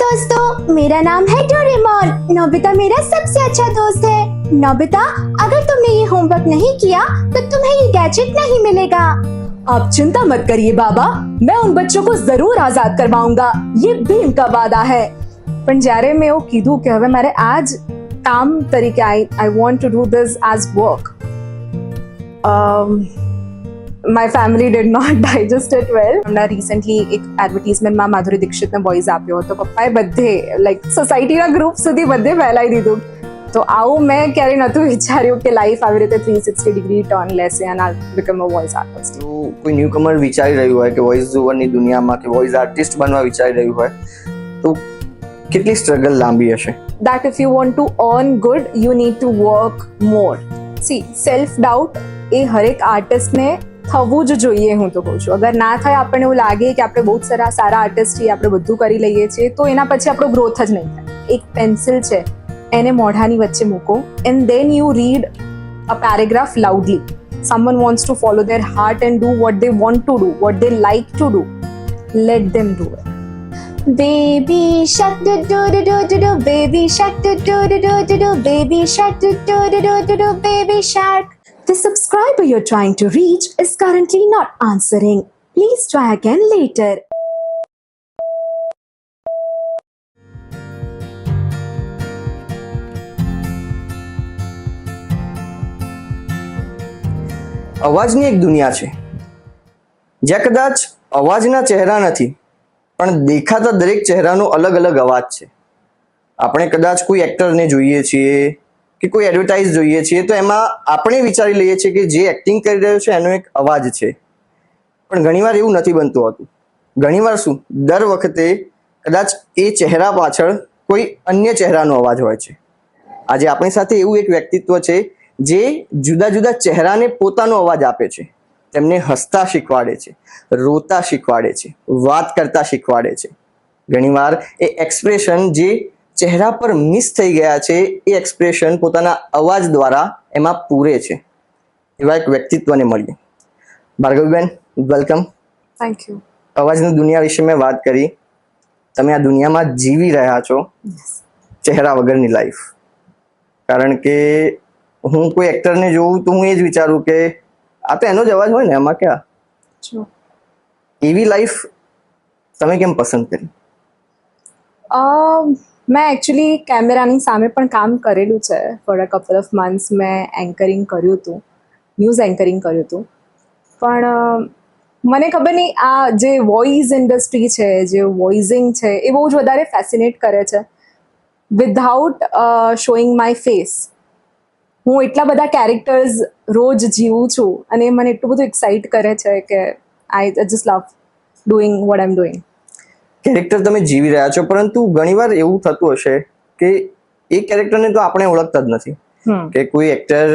दोस्तों, मेरा नाम है डोरेमोन। नोबिता मेरा सबसे अच्छा दोस्त है। नोबिता, अगर तुमने ये होमवर्क नहीं किया तो तुम्हें ये गैजेट नहीं मिलेगा। आप चिंता मत करिए बाबा, मैं उन बच्चों को जरूर आजाद करवाऊंगा, ये भीम का वादा है। પણ જ્યારે મેં એવું કીધું કે હવે મારે આ જ કામ તરીકે I want to do this as work, my family did not digest it well. હમણાં રિસેન્ટલી એક એડવર્ટાઇઝમેન્ટમાં માધુરી દીક્ષિતને વોઇસ આપ્યો હતો, પપ્પાએ બધે લાઈક સોસાયટીના ગ્રુપ સુધી બધે ફેલાવી દીધું. તો આવું મેં ક્યારેય નહોતું વિચાર્યું કે લાઈફ આવી રીતે 360 ડિગ્રી ટર્ન લેશે and I'll become a voice artist. તો કોઈ ન્યૂકમર વિચારી રહ્યું હોય કે વોઇસ ઓવરની દુનિયામાં કે વોઇસ આર્ટિસ્ટ બનવા વિચારી રહ્યું હોય તો કેટલી સ્ટ્રગલ લાંબી હશે? That if you want to earn good, you need to work more. See, self doubt એ હરેક આર્ટિસ્ટને થવું જ જોઈએ. હું તો કહું છું, અગર ના થાય, આપણને એવું લાગે કે આપણે બહુ સારા આર્ટિસ્ટ છીએ, આપણે બધું કરી લઈએ છીએ, તો એના પછી આપણો ગ્રોથ જ નહીં થાય. એક પેન્સિલ છે, એને મોઢાની વચ્ચે મૂકો and then you read a paragraph loudly. Someone wants to follow their heart and do what they want to do, what they like to do. Let them do it. Baby shark do do do do do do, baby shark do do do do do do, baby shark do do do do do do, baby shark. The subscriber you're trying to reach is currently not answering. Please try again later. અવાજની એક દુનિયા છે જ્યાં કદાચ અવાજના ચહેરા નથી પણ દેખાતા દરેક ચહેરાનો અલગ અલગ અવાજ છે. આપણે કદાચ કોઈ એક્ટરને જોઈએ છીએ કે કોઈ એડવર્ટાઇઝ જોઈએ છીએ તો એમાં આપણે વિચારી લઈએ છીએ કે જે એક્ટિંગ કરી રહ્યો છે એનો એક અવાજ છે, પણ ઘણીવાર એવું નથી બનતું હોતું. ઘણીવાર શું, દર વખતે કદાચ એ ચહેરા પાછળ કોઈ અન્ય ચહેરાનો અવાજ હોય છે. આજે આપણી સાથે એવું એક વ્યક્તિત્વ છે જે જુદા જુદા ચહેરાને પોતાનો અવાજ આપે છે. તેમને હસતા શીખવાડે છે, રોતા શીખવાડે છે, વાત કરતા શીખવાડે છે. ઘણીવાર એ એક્સપ્રેશન જે ચહેરા પર મિસ થઈ ગયા છે એ એક્સપ્રેશન પોતાના અવાજ દ્વારા એમાં પૂરે છે. એવા એક વ્યક્તિત્વને મળીએ. ભાર્ગવીબેન, વેલકમ. Thank you. અવાજની દુનિયા વિશે મેં વાત કરી. તમે આ દુનિયામાં જીવી રહ્યા છો ચહેરા વગરની લાઈફ. કારણ કે હું કોઈ એક્ટરને જોઉં તો હું એ જ વિચારું કે આ તો એનો જ અવાજ હોય ને, એમાં ક્યાં. એવી લાઈફ તમે કેમ પસંદ કરી? મેં એકચ્યુઅલી કેમેરાની સામે પણ કામ કરેલું છે. For a couple of months મેં એન્કરિંગ કર્યું હતું, ન્યૂઝ એન્કરિંગ કર્યું હતું. પણ મને ખબર નહીં, આ જે વોઇસ ઇન્ડસ્ટ્રી છે, જે વોઇસિંગ છે, એ બહુ જ વધારે ફેસિનેટ કરે છે. વિધાઉટ શોઈંગ માય ફેસ હું એટલા બધા કેરેક્ટર્સ રોજ જીવું છું અને મને એટલું બધું એક્સાઇટ કરે છે કે I just love doing what I am doing. Character તમે જીવી રહ્યા છો, પરંતુ ઘણીવાર એવું થતું હશે કે એ કેરેક્ટરને તો આપણે ઓળખતા જ નથી. કે કોઈ એક્ટર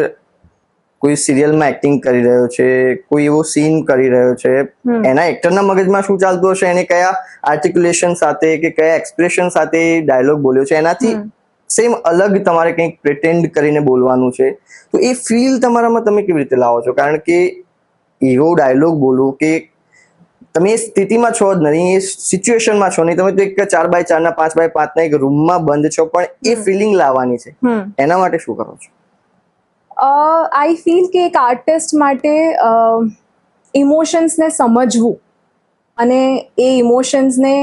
કોઈ સિરિયલમાં એક્ટિંગ કરી રહ્યો છે, કોઈ એવો સીન કરી રહ્યો છે, એના એક્ટરના મગજમાં શું ચાલતું હશે, એને કયા આર્ટિક્યુલેશન સાથે કે કયા એક્સપ્રેશન સાથે ડાયલોગ બોલ્યો છે, એનાથી સેમ અલગ તમારે કંઈક પ્રિટેન્ડ કરીને બોલવાનું છે. તો એ ફીલ તમારામાં તમે કેવી રીતે લાવો છો? કારણ કે એવો ડાયલોગ બોલો કે તમે એ સ્થિતિમાં છો જ નહીં, એ સિચ્યુએશનમાં છો નહીં, તમે તો એક 4x4 ના 5x5 ના એક રૂમમાં બંધ છો, પણ એ ફિલિંગ લાવવાની છે. એના માટે શું કરો છો? આઈ ફીલ કે એક આર્ટિસ્ટ માટે ઇમોશન્સને સમજવું અને એ ઇમોશન્સને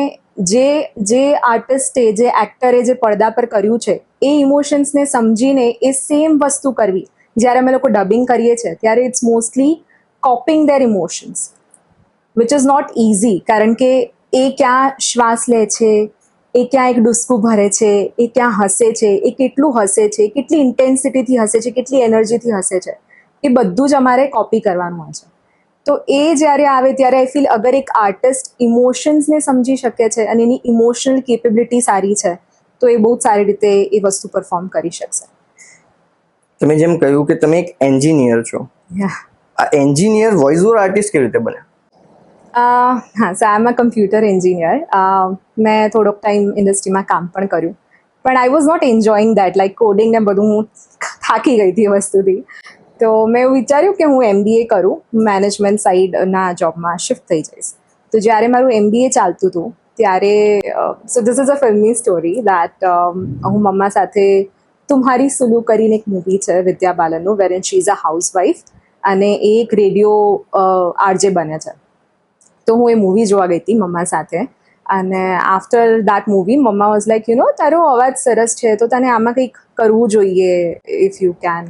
જે આર્ટિસ્ટે, જે એક્ટરે જે પડદા પર કર્યું છે એ ઇમોશન્સને સમજીને એ સેમ વસ્તુ કરવી. જ્યારે અમે લોકો ડબિંગ કરીએ છીએ ત્યારે it's mostly copying their emotions, which is not easy. કારણ કે એ ક્યાં શ્વાસ લે છે, એ ક્યાં એક ડુસકું ભરે છે, એ ક્યાં હસે છે, એ કેટલું હસે છે, કેટલી ઇન્ટેન્સિટીથી હસે છે, કેટલી એનર્જીથી હસે છે, એ બધું જ અમારે કોપી કરવાનું હોય છે. તો એ જ્યારે આવે ત્યારે આઈ ફીલ અગર એક આર્ટિસ્ટ ઇમોશન્સને સમજી શકે છે અને એની ઇમોશનલ કેપેબિલિટી સારી છે તો એ બહુ જ સારી રીતે એ વસ્તુ પરફોર્મ કરી શકશે. તમે જેમ કહ્યું કે તમે એક એન્જિનિયર છો, આ એન્જિનિયર વોઇસ ઓવર આર્ટિસ્ટ કેવી રીતે બને? હા, સો આઈ એમ અ કમ્પ્યુટર એન્જિનિયર. મેં થોડોક ટાઈમ ઇન્ડસ્ટ્રીમાં કામ પણ કર્યું, પણ I was not enjoying that, like coding ને બધું હું થાકી ગઈ હતી એ વસ્તુથી. તો મેં એવું વિચાર્યું કે હું MBA કરું, મેનેજમેન્ટ સાઈડના જોબમાં શિફ્ટ થઈ જઈશ. તો જ્યારે મારું MBA ચાલતું હતું ત્યારે સો ધીસ ઇઝ અ ફિલ્મી સ્ટોરી દેટ હું મમ્મા સાથે તુમ્હારી સુલુ કરીને એક મૂવી છે વિદ્યા બાલનનું where in she is a housewife અને એ એક રેડિયો આરજે બને છે. તો હું એ મૂવી જોવા ગઈ હતી મમ્મા સાથે અને after that movie mamma was like તારો અવાજ સરસ છે તો તને આમાં કંઈક કરવું જોઈએ ઇફ યુ કેન.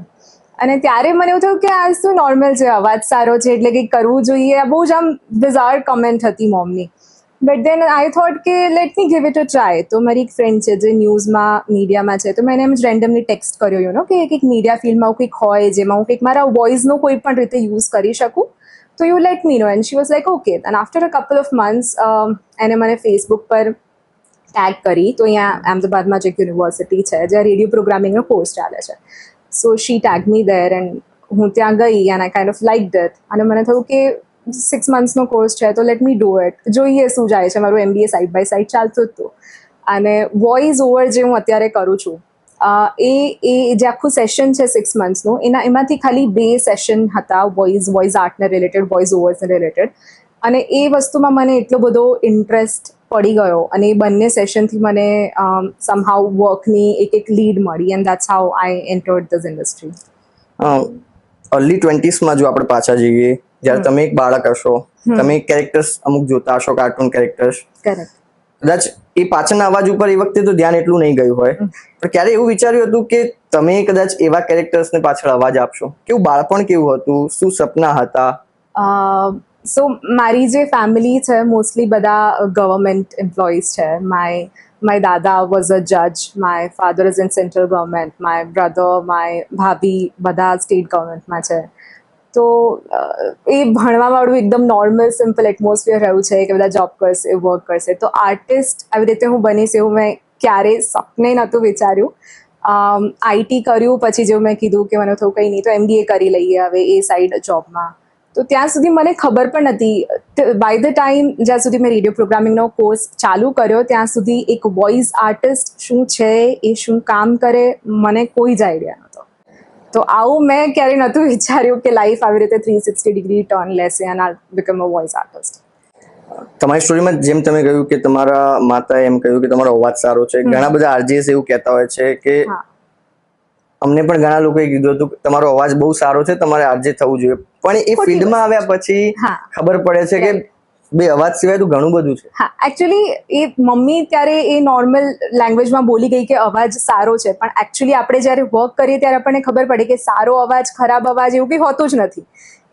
અને ત્યારે મને એવું થયું કે આ શું નોર્મલ છે, અવાજ સારો છે એટલે કંઈક કરવું જોઈએ. આ બહુ જ આમ બિઝાર કમેન્ટ હતી મોમની. બટ દેન આઈ થોટ કે let me give it a try. તો મારી એક ફ્રેન્ડ છે જે ન્યૂઝમાં મીડિયામાં છે, તો મેં એને એમ જ રેન્ડમલી ટેક્સ્ટ કર્યો કે કંઈક મીડિયા ફિલ્ડમાં કંઈક હોય જેમાં હું કંઈક મારા વોઇસનો કોઈ પણ રીતે યુઝ કરી શકું, તો you let me know. And she was like okay. And after a couple of months એને મને ફેસબુક પર ટેગ કરી. તો અહીંયા અમદાવાદમાં જ એક યુનિવર્સિટી છે જ્યાં રેડિયો પ્રોગ્રામિંગનો કોર્સ ચાલે છે. સો શી ટેગ મી દેર એન્ડ હું ત્યાં ગઈ and I kind of like that. અને મને થયું કે 6 મંથ્સનો કોર્સ છે તો લેટ મી ડુ ઇટ, જોઈએ શું જાય છે. મારું MBA સાઇડ બાય સાઇડ ચાલતું હતું. અને વોઇસ ઓવર જે હું અત્યારે કરું છું એ જે આખું સેશન છે 6 મંથ્સનું એમાંથી ખાલી 2 સેશન હતા વોઇસ આર્ટને રિલેટેડ, વોઇસ ઓવર્સને રિલેટેડ. અને એ વસ્તુમાં મને એટલો બધો ઇન્ટરેસ્ટ પડી ગયો અને એ બંને સેશનથી મને સમહાઉ વર્કની એક લીડ મળી and that's how I entered this industry. Early 20sમાં જો આપણે પાછા જઈએ, જ્યારે તમે એક બાળક હશો, તમે કેરેક્ટર્સ અમુક જોતા હશો, કાર્ટૂન કેરેક્ટર્સ, કરેક્ટ. કદાચ એ પાછળના અવાજ ઉપર એ વખતે તો ધ્યાન એટલું નહીં ગયું હોય, પણ ક્યારે એવું વિચાર્યું હતું કે તમે કદાચ એવા કેરેક્ટર્સને પાછળ અવાજ આપશો? કેવું બાળપણ કેવું હતું, શું સપના હતા? સો મારી જે ફેમિલી છે મોસ્ટલી બધા ગવર્મેન્ટ એમ્પ્લોઈઝ છે. માય દાદા વોઝ અ જજ, my father is in central government, my brother, my ભાભી બધા સ્ટેટ ગવર્મેન્ટમાં છે. તો એ ભણવાવાળું એકદમ નોર્મલ સિમ્પલ એટમોસ્ફિયર રહ્યું છે કે બધા જોબ કરશે, વર્ક કરશે. તો આર્ટિસ્ટ આવી રીતે હું બનીશ એવું મેં ક્યારેય સપને નહોતું વિચાર્યું. IT કર્યું, પછી જેવું મેં કીધું કે મને થયું કંઈ નહીં તો MBA કરી લઈએ હવે એ સાઈડ જોબમાં. તો ત્યાં સુધી મને ખબર પણ નથી. બાય ધ ટાઈમ જ્યાં સુધી મેં રેડિયો પ્રોગ્રામિંગનો કોર્સ ચાલુ કર્યો ત્યાં સુધી એક વોઇસ આર્ટિસ્ટ શું છે, એ શું કામ કરે, મને કોઈ જ આઈડિયા નહોતો. તો આવું મેં ક્યારેય નહોતું વિચાર્યું કે લાઈફ આવી રીતે 360 ડિગ્રી ટર્ન લેશે and I become a voice artist. તમારી સ્ટોરીમાં જેમ તમે કહ્યું કે તમારા માતાએ એમ કહ્યું કે તમારો અવાજ સારો છે, ઘણા બધા RJs એવું કહેતા હોય છે કે અમને પણ ઘણા લોકોએ કીધું હતું કે તમારો અવાજ બહુ સારો છે, તમારે RJ થવું જોઈએ. પણ એ ફિલ્ડમાં આવ્યા પછી ખબર પડે છે કે બે અવાજ સિવાય તો ઘણું બધું છે. હા, એકચ્યુઅલી એ મમ્મી ત્યારે એ નોર્મલ લેંગ્વેજમાં બોલી ગઈ કે અવાજ સારો છે, પણ એકચ્યુઅલી આપણે જ્યારે વર્ક કરીએ ત્યારે આપણને ખબર પડે કે સારો અવાજ, ખરાબ અવાજ એવું કંઈ હોતું જ નથી.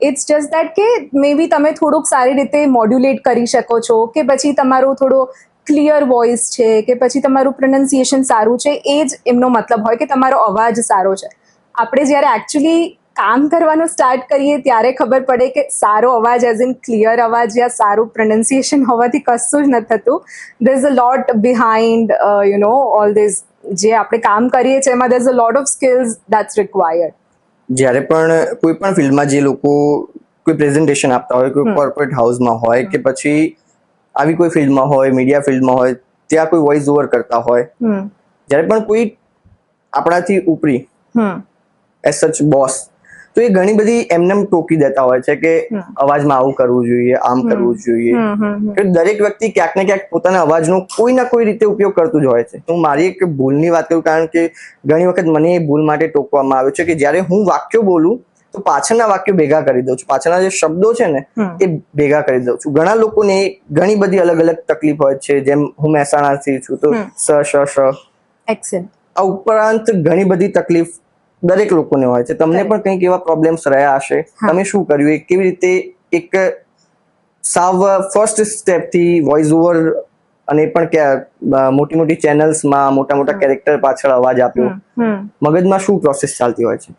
ઇટ્સ જસ્ટ દેટ કે મે બી તમે થોડુંક સારી રીતે મોડ્યુલેટ કરી શકો છો, કે પછી તમારું થોડો ક્લિયર વોઇસ છે, કે પછી તમારું પ્રોનાઉન્સિએશન સારું છે. એ જ એમનો મતલબ હોય કે તમારો અવાજ સારો છે. આપણે જ્યારે એકચ્યુઅલી કામ કરવાનું સ્ટાર્ટ કરીએ ત્યારે ખબર પડે કે સારો અવાજ એઝ ઇન ક્લિયર અવાજ યા સારું પ્રોનાઉન્સિએશન હોવાથી કશું જ નથી થતું. There is a lot behind all this જે આપણે કામ કરીએ છીએ એમાં there is a lot of skills that's required. જ્યારે પણ કોઈ પણ ફિલ્ડમાં જે લોકો કોઈ પ્રેઝન્ટેશન આપતા હોય, કોઈ કોર્પોરેટ હાઉસમાં હોય કે પછી આવી કોઈ ફિલ્ડમાં હોય, મીડિયા ફિલ્ડમાં હોય, ત્યાં કોઈ વોઇસ ઓવર કરતા હોય, જ્યારે પણ કોઈ આપણાથી ઉપરી એઝ સચ બોસ, તો એ ઘણી બધી એમને ટોકી દેતા હોય છે કે અવાજમાં આવું કરવું જોઈએ, આમ કરવું જોઈએ. દરેક વ્યક્તિ ક્યાંક ને ક્યાંક પોતાના અવાજનો કોઈ ના કોઈ રીતે ઉપયોગ કરતું જ હોય છે. હું મારી એક ભૂલની વાત કરું, કારણ કે ઘણી વખત મને એ ભૂલ માટે ટોકવામાં આવ્યો છે કે જ્યારે હું વાક્યો બોલું તો પાછળના વાક્યો ભેગા કરી દઉં છું, પાછળના જે શબ્દો છે ને એ ભેગા કરી દઉં છું. ઘણા લોકોને ઘણી બધી અલગ અલગ તકલીફ હોય છે. જેમ હું મહેસાણાથી છું તો એક્સેન્ટ. આ ઉપરાંત ઘણી બધી તકલીફ દરેક લોકોને હોય છે. તમને પણ કંઈક એવા પ્રોબ્લેમ્સ રહ્યા હશે, તમે શું કર્યું, એ કેવી રીતે એક સાવ ફર્સ્ટ સ્ટેપથી વોઇસ ઓવર અને પણ કે મોટી મોટી ચેનલ્સમાં મોટા મોટા કેરેક્ટર પાછળ અવાજ આપ્યો, મગજમાં શું પ્રોસેસ ચાલતી હોય છે?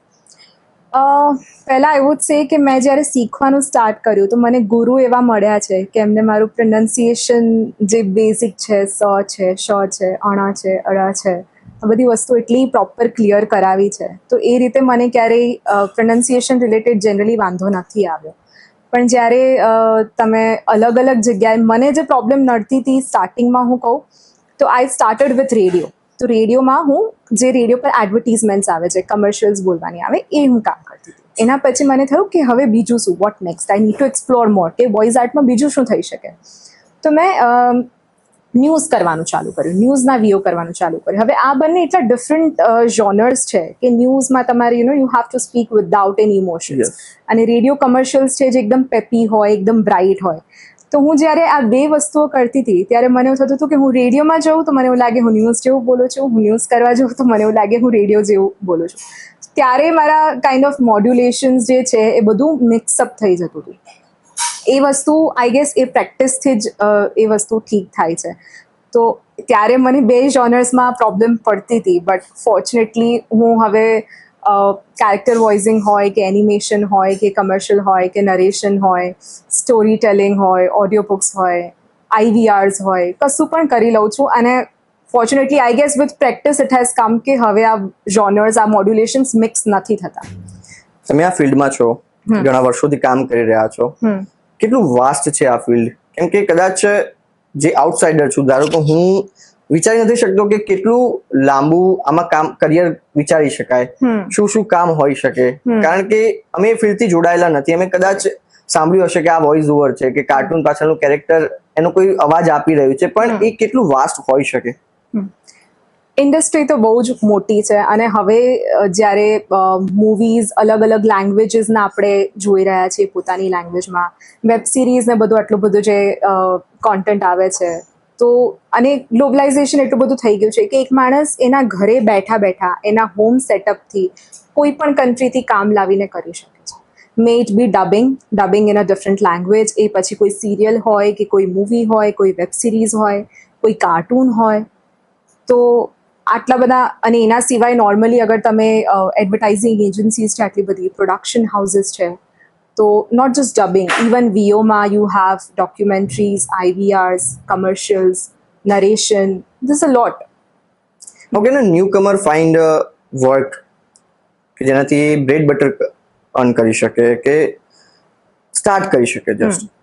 પહેલાં એવું જ છે કે મેં જ્યારે શીખવાનું સ્ટાર્ટ કર્યું તો મને ગુરુ એવા મળ્યા છે કે એમને મારું પ્રોનાઉન્સિએશન જે બેઝિક છે, છે, છે, છે, છે, આ બધી વસ્તુ એટલી પ્રોપર ક્લિયર કરાવી છે. તો એ રીતે મને ક્યારેય પ્રોનાઉન્સિએશન રિલેટેડ જનરલી વાંધો નથી આવ્યો. પણ જ્યારે તમે અલગ અલગ જગ્યાએ, મને જે પ્રોબ્લેમ નડતી હતી સ્ટાર્ટિંગમાં હું કહું તો આઈ સ્ટાર્ટેડ વિથ રેડિયો. તો રેડિયોમાં હું જે રેડિયો પર એડવર્ટીઝમેન્ટ્સ આવે છે, કમર્શિયલ્સ બોલવાની આવે, એ હું કામ કરતી હતી. એના પછી મને થયું કે હવે બીજું શું, what next, I need to explore more, કે વોઇસ આર્ટમાં બીજું શું થઈ શકે. તો મેં ન્યૂઝ કરવાનું ચાલુ કર્યું, ન્યૂઝના વીઓ કરવાનું ચાલુ કર્યું. હવે આ બંને એટલા ડિફરન્ટ જોનર્સ છે કે ન્યૂઝમાં તમારે you have to speak without any emotions, Yes. અને રેડિયો કમર્શિયલ્સ છે જે એકદમ પેપી હોય, એકદમ બ્રાઇટ હોય. તો હું જ્યારે આ બે વસ્તુઓ કરતી હતી ત્યારે મને એવું થતું હતું કે હું રેડિયોમાં જાઉં તો મને એવું લાગે હું ન્યૂઝ જેવું બોલું છું, હું ન્યૂઝ કરવા જાઉં તો મને એવું લાગે હું રેડિયો જેવું બોલું છું. ત્યારે મારા કાઇન્ડ ઓફ મોડ્યુલેશન્સ જે છે એ બધું મિક્સઅપ થઈ જતું હતું. એ વસ્તુ આઈ ગેસ એ પ્રેક્ટિસથી જ એ વસ્તુ ઠીક થાય છે. તો ત્યારે મને બે જોનર્સમાં પ્રોબ્લેમ પડતી હતી, બટ ફોર્ચ્યુનેટલી હું હવે કેરેક્ટર વોઇસિંગ હોય કે એનિમેશન હોય કે કમર્શિયલ હોય કે નરેશન હોય, સ્ટોરી ટેલિંગ હોય, ઓડિયો બુક્સ હોય, IVRs હોય, કશું પણ કરી લઉં છું. અને fortunately I guess with practice it has come કે હવે આ જોનર્સ, આ મોડ્યુલેશન્સ મિક્સ નથી થતા. તમે આ ફિલ્ડમાં છો, ઘણા વર્ષોથી કામ કરી રહ્યા છો, કેટલું વાસ્ટ છે આ ફિલ્ડ? કેમ કે કદાચ જે આઉટસાઇડર છું, ધારો કે હું વિચારી નથી શકતો કે કેટલું લાંબુ આમાં કામ કરિયર વિચારી શકાય, શું શું કામ હોઈ શકે, કારણ કે અમે એ ફિલ્ડથી જોડાયેલા નથી. અમે કદાચ સાંભળ્યું હશે કે આ વોઇસ ઓવર છે કે કાર્ટૂન પાછળનું કેરેક્ટર એનો કોઈ અવાજ આપી રહ્યું છે, પણ એ કેટલું વાસ્ટ હોઈ શકે? ઇન્ડસ્ટ્રી તો બહુ જ મોટી છે, અને હવે જ્યારે મૂવીઝ અલગ અલગ લેંગ્વેજીસના આપણે જોઈ રહ્યા છીએ પોતાની લેંગ્વેજમાં, વેબ સિરીઝ ને બધું આટલું બધું જે કોન્ટેન્ટ આવે છે, તો અને ગ્લોબલાઇઝેશન એટલું બધું થઈ ગયું છે કે એક માણસ એના ઘરે બેઠા બેઠા એના હોમ સેટઅપથી કોઈ પણ કન્ટ્રીથી કામ લાવીને કરી શકે છે. May it be dubbing in a different language, એ પછી કોઈ સિરિયલ હોય કે કોઈ મૂવી હોય, કોઈ વેબ સિરીઝ હોય, કોઈ કાર્ટૂન હોય. તો આટલા બધા, અને એના સિવાય નોર્મલી અગર તમે એડવર્ટાઇઝિંગ એજન્સીઝ છે, આટલી બધી પ્રોડક્શન હાઉસીસ છે, તો નોટ જસ્ટ ડબિંગ, ઇવન વીઓમાં you have documentaries, IVRs, commercials, narration, this a lot. How can a newcomer find a work કે જેનાથી બ્રેડ બટર અર્ન કરી શકે, કે સ્ટાર્ટ કરી શકે? જસ્ટ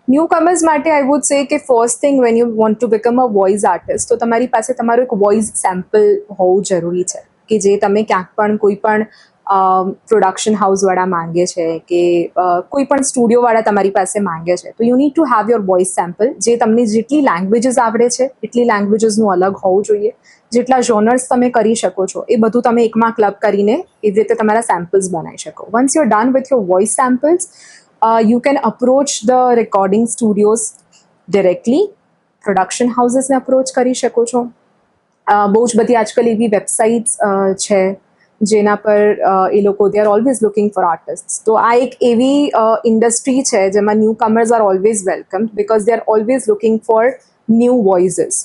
ન્યૂકમર્સ માટે આઈ વુડ સે કે first thing, when you want to become a voice artist, તો તમારી પાસે તમારું એક વોઇસ સેમ્પલ હોવું જરૂરી છે, કે જે તમે ક્યાંક પણ કોઈ પણ પ્રોડક્શન હાઉસવાળા માંગે છે કે કોઈ પણ સ્ટુડિયોવાળા તમારી પાસે માંગે છે, તો you need to have your voice sample. જે તમને જેટલી લેંગ્વેજીસ આવડે છે એટલી લેંગ્વેજીસનું અલગ હોવું જોઈએ, જેટલા જોનર્સ તમે કરી શકો છો એ બધું તમે એકમાં ક્લબ કરીને એવી રીતે તમારા સેમ્પલ્સ બનાવી શકો. Once you are done with your voice samples, you can approach the recording studios directly, production હાઉસીસને અપ્રોચ કરી શકો છો. બહુ જ બધી આજકાલ એવી વેબસાઇટ્સ છે જેના પર એ લોકો they are always looking for artist. તો આ એક એવી ઇન્ડસ્ટ્રી છે જેમાં newcomers are always welcome, because they are always looking for new voices.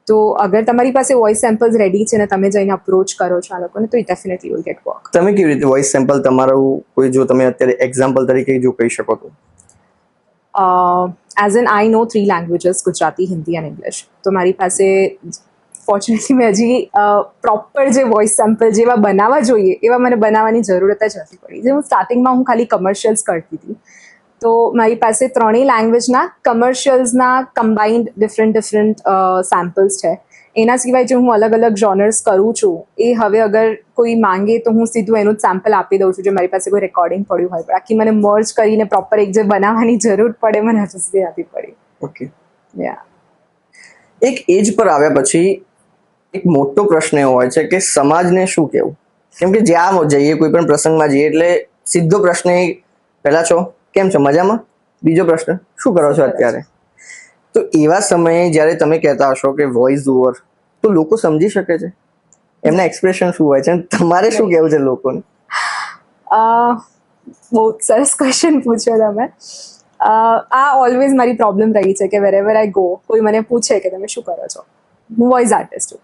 તો અગર તમારી પાસે વોઇસ સેમ્પલ્સ રેડી છે ને તમે જઈને અપ્રોચ કરો છો આ લોકોને, તો ડેફિનેટલી વિલ ગેટ વર્ક. તમે કેવી રીતે વોઇસ સેમ્પલ તમારું કોઈ, જો તમે અત્યારે એક્ઝામ્પલ તરીકે જો કહી શકો તો? As an I know 3 languages, Gujarati, Hindi અને ઇંગ્લિશ. તો મારી પાસે ફોર્ચ્યુનેટલી મેં હજી પ્રોપર જે વોઇસ સેમ્પલ જેવા બનાવવા જોઈએ એવા મને બનાવવાની જરૂરત જ નથી પડી. જે હું સ્ટાર્ટિંગમાં હું ખાલી કમર્શિયલ્સ કરતી હતી, તો મારી પાસે 3 લેંગ્વેજના કમર્શિયલ્સના કમ્બાઇન્ડ ડિફરન્ટ સેમ્પલ્સ છે. એના સિવાય જો હું અલગ અલગ જોનર્સ કરું છું, એ હવે અગર કોઈ માંગે તો હું સીધું એનું જ સેમ્પલ આપી દઉં છું, જો મારી પાસે કોઈ રેકોર્ડિંગ પડ્યું હોય. બાકી મને મર્જ કરીને પ્રોપર એક જે બનાવવાની જરૂર પડે મને હજુ સુધી નથી પડી. ઓકે. યા, એક એજ પર આવ્યા પછી એક મોટો પ્રશ્ન એવો હોય છે કે સમાજને શું કહેવું? કેમ કે જ્યાં જઈએ, કોઈ પણ પ્રસંગમાં જઈએ એટલે સીધો પ્રશ્ન એ પહેલા છો કેમ છો, મજામાં? બીજો પ્રશ્ન શું કરો છો અત્યારે? તો એવા સમયે જ્યારે તમે કહેતા હશો કે વોઇસ ઓવર, તો લોકો સમજી શકે છે? એમના એક્સપ્રેશન શું હોય છે? અને તમારે શું કહેવું છે લોકોને? બહુ સરસ ક્વેશ્ચન પૂછ્યો તમે. આ ઓલવેઝ મારી પ્રોબ્લેમ રહી છે કે વેરેવર આઈ ગો, કોઈ મને પૂછે કે તમે શું કરો છો, હું વોઇસ આર્ટિસ્ટ છું.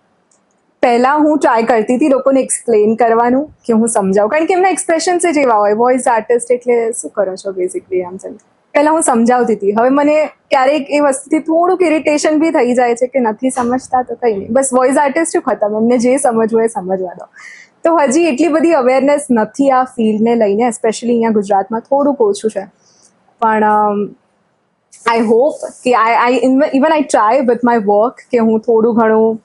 પહેલાં હું ટ્રાય કરતી હતી લોકોને એક્સપ્લેન કરવાનું, કે હું સમજાવું, કારણ કે એમના એક્સપ્રેશન્સ જ એવા હોય, વોઇસ આર્ટિસ્ટ એટલે શું કરો છો બેઝિકલી, આમ છે. પહેલાં હું સમજાવતી હતી. હવે મને ક્યારેક એ વસ્તુથી થોડુંક ઇરિટેશન બી થઈ જાય છે કે નથી સમજતા તો કંઈ નહીં, બસ વોઇસ આર્ટિસ્ટ છું, ખતમ. એમને જે સમજવું એ સમજવા દો. તો હજી એટલી બધી અવેરનેસ નથી આ ફિલ્ડને લઈને, એસ્પેશિયલી અહીંયા ગુજરાતમાં થોડુંક ઓછું છે. પણ આઈ હોપ કે even I try with my work કે હું થોડું ઘણું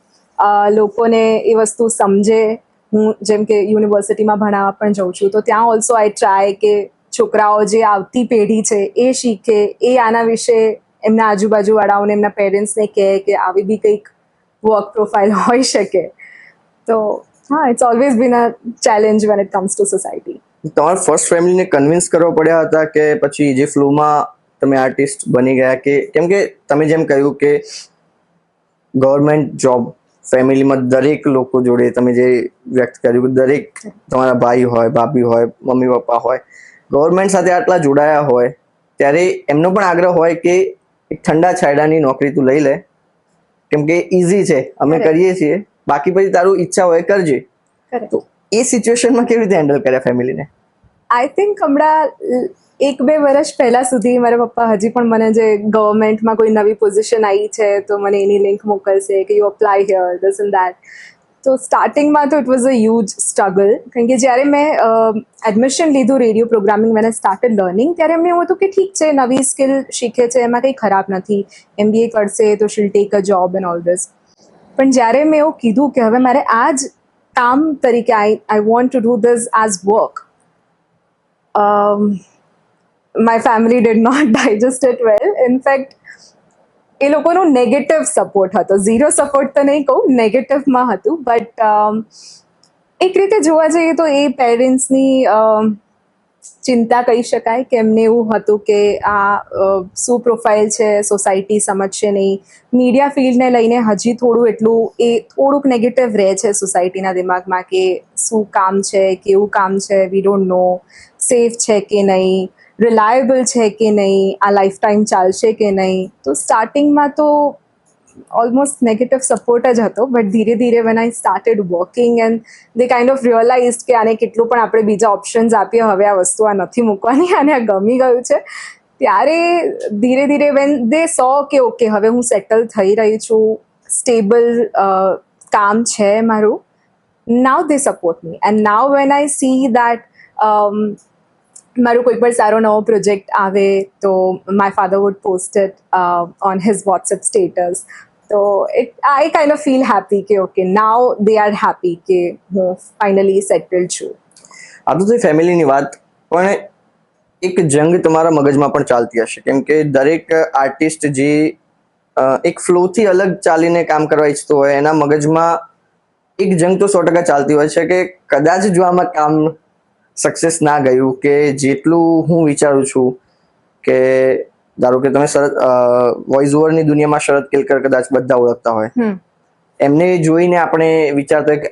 લોકોને એ વસ્તુ સમજે. હું જેમ કે યુનિવર્સિટીમાં ભણાવવા પણ જાઉં છું, તો ત્યાં ઓલ્સો આઈ ટ્રાય કે છોકરાઓ જે આવતી પેઢી છે એ શીખે, એ આના વિશે એમના આજુબાજુવાળાઓને એમના પેરેન્ટ્સને કહે કે આવી બી કંઈક વર્ક પ્રોફાઇલ હોઈ શકે. તો હા, it's always been a challenge when it comes to society. તમારા ફર્સ્ટ ફેમિલીને કન્વિન્સ કરવા પડ્યા હતા કે પછી જે ફ્લોમાં તમે આર્ટિસ્ટ બની ગયા? કે કેમ કે તમે જેમ કહ્યું કે ગવર્મેન્ટ જોબ ફેમિલીમાં દરેક લોકો જોડે તમે જે વ્યક્ત કર્યું, દરેક તમારા ભાઈ હોય, ભાભી હોય, મમ્મી પપ્પા હોય, ગવર્મેન્ટ સાથે આટલા જોડાયા હોય ત્યારે એમનો પણ આગ્રહ હોય કે એક ઠંડા છાયડાની નોકરી તું લઈ લે, કેમ કે ઇઝી છે, અમે Correct. કરીએ છીએ, બાકી પછી તારું ઈચ્છા હોય કરજે. Correct. તો એ સિચ્યુએશનમાં કેવી રીતે હેન્ડલ કર્યા ફેમિલીને? આઈ થિંક હમણાં 1-2 વર્ષ પહેલા સુધી મારા પપ્પા હજી પણ મને જે ગવર્મેન્ટમાં કોઈ નવી પોઝિશન આવી છે તો મને એની લિંક મોકલશે કે you apply here, this and that. તો સ્ટાર્ટિંગમાં તો it was a huge struggle, કારણ કે જ્યારે મેં એડમિશન લીધું રેડિયો પ્રોગ્રામિંગ, મેં સ્ટાર્ટેડ લર્નિંગ, ત્યારે એમને એવું હતું કે ઠીક છે, નવી સ્કિલ શીખે છે, એમાં કંઈ ખરાબ નથી, MBA કરશે તો શીલ take a job and all this. પણ જ્યારે મેં એવું કીધું કે હવે મારે આ જ કામ તરીકે I want to do this as work, my family did not digest it well. In fact, એ લોકોનો નેગેટિવ સપોર્ટ હતો, ઝીરો સપોર્ટ તો નહીં કહું, નેગેટિવમાં હતું. બટ એક રીતે જોવા જઈએ તો એ પેરેન્ટ્સની ચિંતા કહી શકાય કે એમને એવું હતું કે આ શું પ્રોફાઇલ છે, સોસાયટી સમજશે નહીં. મીડિયા ફિલ્ડને લઈને હજી થોડુંક નેગેટિવ રહે છે સોસાયટીના દિમાગમાં કે શું કામ છે, કેવું કામ છે, વી ડોન્ટ નો, સેફ છે કે નહીં, રિલાયબલ છે કે નહીં, આ લાઈફ ટાઈમ ચાલશે કે નહીં. તો સ્ટાર્ટિંગમાં તો ઓલમોસ્ટ નેગેટિવ સપોર્ટ જ હતો. બટ ધીરે ધીરે when I started working and they kind of realise કે આને કેટલું પણ આપણે બીજા ઓપ્શન્સ આપીએ, હવે આ વસ્તુ આ નથી મૂકવાની, આને આ ગમી ગયું છે, ત્યારે ધીરે ધીરે વેન દે સો કે ઓકે હવે હું સેટલ થઈ રહી છું, સ્ટેબલ કામ છે મારું, now they support me. And now when I see that મારું કોઈ પણ સારો નવો પ્રોજેક્ટ આવે તો my father would post it on his WhatsApp status. તો I kind of feel happy કે okay now they are happy કે હું ફાઇનલી સેટલ્ડ છું. આ તો થઈ ફેમિલીની વાત, પણ એક જંગ તમારા મગજમાં પણ ચાલતી હશે, કેમ કે દરેક આર્ટિસ્ટ જે એક ફ્લોથી અલગ ચાલીને કામ કરવા ઈચ્છતો હોય એના મગજમાં એક જંગ તો 100% ચાલતી હોય છે કે કદાચ જો આમાં કામ સક્સેસ ના ગયું, કે જેટલું હું વિચારું છું કે ધારો કે તમે વોઇસ ઓવરની દુનિયામાં શરદ કેલકર કદાચ બધા ઓળખતા હોય, એમને જોઈને આપણે વિચારતા હોય કે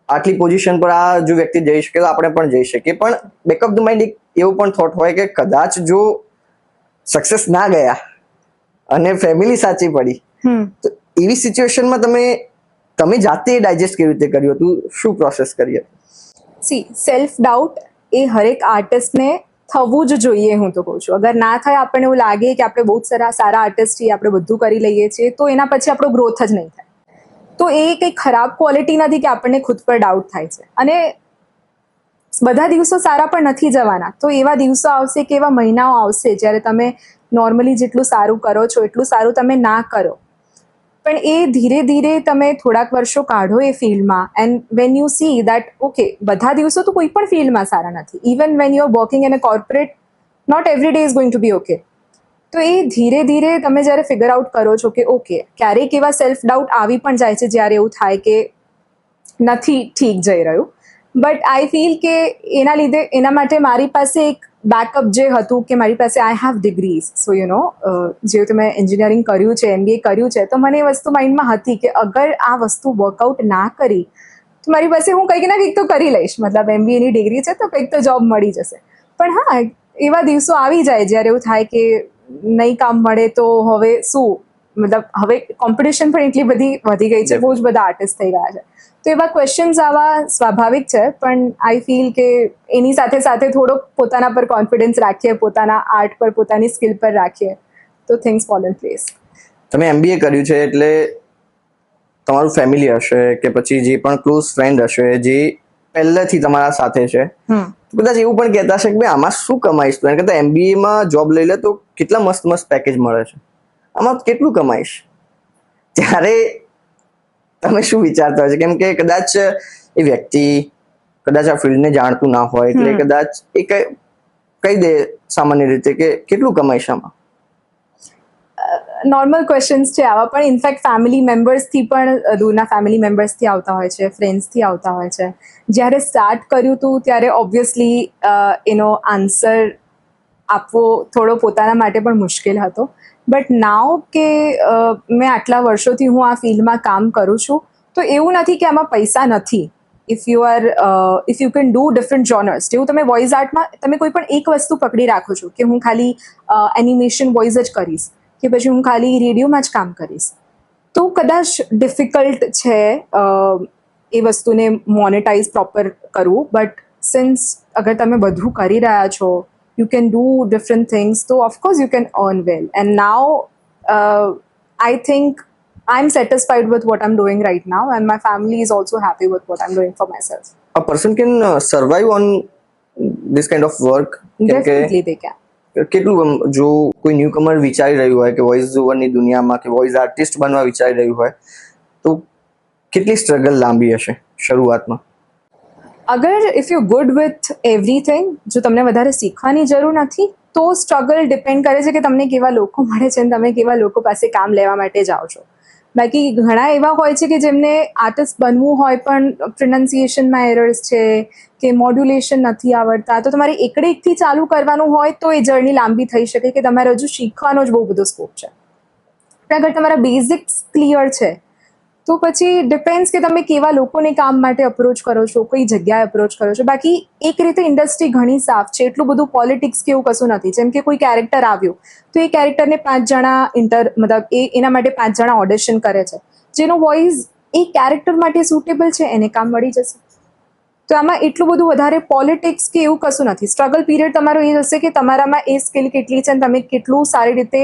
આટલી પોઝિશન પર આ જો વ્યક્તિ જઈ શકે તો આપણે પણ જઈ શકીએ. પણ બેક ઓફ ધ માઇન્ડ એક એવું પણ થોટ હોય કે કદાચ જો સક્સેસ ના ગયા અને ફેમિલી સાચી પડી, તો એવી સિચ્યુએશનમાં તમે જાતે ડાયજેસ્ટ કેવી રીતે કર્યું હતું, શું પ્રોસેસ કરી હતી? સી, સેલ્ફ ડાઉટ એ હરેક આર્ટિસ્ટને થવું જ જોઈએ, હું તો કહું છું. અગર ના થાય, આપણને એવું લાગે કે આપણે બહુ જ સારા આર્ટિસ્ટ છીએ, આપણે બધું કરી લઈએ છીએ, તો એના પછી આપણો ગ્રોથ જ નહીં થાય. તો એ કંઈ ખરાબ ક્વોલિટી નથી કે આપણને ખુદ પર ડાઉટ થાય છે. અને બધા દિવસો સારા પણ નથી જવાના. તો એવા દિવસો આવશે કે એવા મહિનાઓ આવશે જ્યારે તમે નોર્મલી જેટલું સારું કરો છો એટલું સારું તમે ના કરો. પણ એ ધીરે ધીરે તમે થોડાક વર્ષો કાઢો એ ફિલ્ડમાં, and when you see that okay બધા દિવસો તો કોઈ પણ ફિલ્ડમાં સારા નથી. Even when you are working in a corporate, not every day is going to be okay. તો એ ધીરે ધીરે તમે જ્યારે ફિગર આઉટ કરો છો કે ઓકે, ક્યારેક એવા સેલ્ફ ડાઉટ આવી પણ જાય છે જ્યારે એવું થાય કે નથી ઠીક જઈ રહ્યું. બટ આઈ ફીલ કે એના માટે મારી પાસે એક બેકઅપ જે હતું કે મારી પાસે I have degrees. So you know, જેવું તમે એન્જિનિયરિંગ કર્યું છે, MBA કર્યું છે, તો મને એ વસ્તુ માઇન્ડમાં હતી કે અગર આ વસ્તુ વર્કઆઉટ ના કરી તો મારી પાસે હું કંઈક ના કંઈક તો કરી લઈશ. મતલબ MBA ની ડિગ્રી છે તો કંઈક તો જોબ મળી જશે. પણ હા, એવા દિવસો આવી જાય જ્યારે એવું થાય કે નહીં કામ મળે તો હવે શું, મતલબ હવે કોમ્પિટિશન પણ એટલી બધી વધી ગઈ છે, બહુ જ બધા આર્ટિસ્ટ થઈ ગયા છે. તો એવા ક્વેશ્ચન્સ આવા સ્વાભાવિક છે. પણ આઈ ફીલ કે એની સાથે સાથે થોડોક પોતાના પર કોન્ફિડન્સ રાખીએ, પોતાના આર્ટ પર, પોતાની સ્કિલ પર રાખીએ, તો થિંગ્સ ફોલ ઇન પ્લેસ. તમે MBA કર્યું છે એટલે તમારું ફેમિલી હશે કે પછી જે પણ ક્લોઝ ફ્રેન્ડ હશે જે પહેલેથી તમારા સાથે છે, કદાચ એવું પણ કહેતા હશે કે ભાઈ આમાં શું કમાઈશ, તો એને કરતા MBA માં જોબ લઈ લે તો કેટલા મસ્ત મસ્ત પેકેજ મળે છે, આમાં કેટલું કમાઈશ. ત્યારે તમે શું વિચારતા હોય છે? કેમ કે કદાચ એ વ્યક્તિ કદાચ આ ફિલ્ડને જાણતું ના હોય એટલે કદાચ એ કહી દે સામાન્ય રીતે કે કેટલું કમાઈશ આમાં. નોર્મલ ક્વેશ્ચન્સ છે આવા, પણ ઇનફેક્ટ ફેમિલી મેમ્બર્સથી પણ દૂરના ફેમિલી મેમ્બર્સથી આવતા હોય છે, ફ્રેન્ડ્સથી આવતા હોય છે. જ્યારે સ્ટાર્ટ કર્યું હતું ત્યારે ઓબ્વિયસલી એનો આન્સર આપવો થોડો પોતાના માટે પણ મુશ્કેલ હતો. બટ નાવ કે મેં આટલા વર્ષોથી હું આ ફિલ્ડમાં કામ કરું છું, તો એવું નથી કે આમાં પૈસા નથી. If you can do different genres, જેવું તમે વોઇસ આર્ટમાં તમે કોઈ પણ એક વસ્તુ પકડી રાખો છો કે હું ખાલી એનિમેશન વોઇસ જ કરીશ કે પછી હું ખાલી રેડિયોમાં જ કામ કરીશ, તો કદાચ ડિફિકલ્ટ છે એ વસ્તુને મોનેટાઇઝ પ્રોપર કરવું. બટ સિન્સ અગર તમે બધું કરી રહ્યા છો, you can do different things, તો of course you can earn well. And now I think I am satisfied with what I'm doing right now, and my family is also happy with what I'm doing for myself. A person can survive on this kind of work. Definitely they can. કેટલું જો કોઈ ન્યૂકમર વિચારી રહ્યું હોય કે voice ઓવરની દુનિયામાં કે voice artist બનવા વિચારી રહ્યું હોય, તો કેટલી સ્ટ્રગલ લાંબી હશે શરૂઆતમાં? અગર if you good with everything, જો તમને વધારે શીખવાની જરૂર નથી, તો સ્ટ્રગલ ડિપેન્ડ કરે છે કે તમને કેવા લોકો મળે છે અને તમે કેવા લોકો પાસે કામ લેવા માટે જાઓ છો. બાકી ઘણા એવા હોય છે કે જેમને આર્ટિસ્ટ બનવું હોય પણ પ્રોનાઉન્સિએશનમાં એરર્સ છે કે મોડ્યુલેશન નથી આવડતા, તો તમારે એકથી ચાલુ કરવાનું હોય તો એ જર્ની લાંબી થઈ શકે કે તમારે હજુ શીખવાનો જ બહુ બધો સ્કોપ છે. પણ અગર તમારા બેઝિક્સ ક્લિયર છે તો પછી ડિપેન્ડ્સ કે તમે કેવા લોકોને કામ માટે અપ્રોચ કરો છો, કઈ જગ્યાએ અપ્રોચ કરો છો. બાકી એક રીતે ઇન્ડસ્ટ્રી ઘણી સાફ છે, એટલું બધું પોલિટિક્સ કે એવું કશું નથી. જેમ કે કોઈ કેરેક્ટર આવ્યું તો એ કેરેક્ટરને 5 જણા એના માટે 5 જણા ઓડિશન કરે છે, જેનો વોઇસ એ કેરેક્ટર માટે સુટેબલ છે એને કામ મળી જશે. તો આમાં એટલું બધું વધારે પોલિટિક્સ કે એવું કશું નથી. સ્ટ્રગલ પીરિયડ તમારો એ હશે કે તમારામાં એ સ્કિલ કેટલી છે અને તમે કેટલું સારી રીતે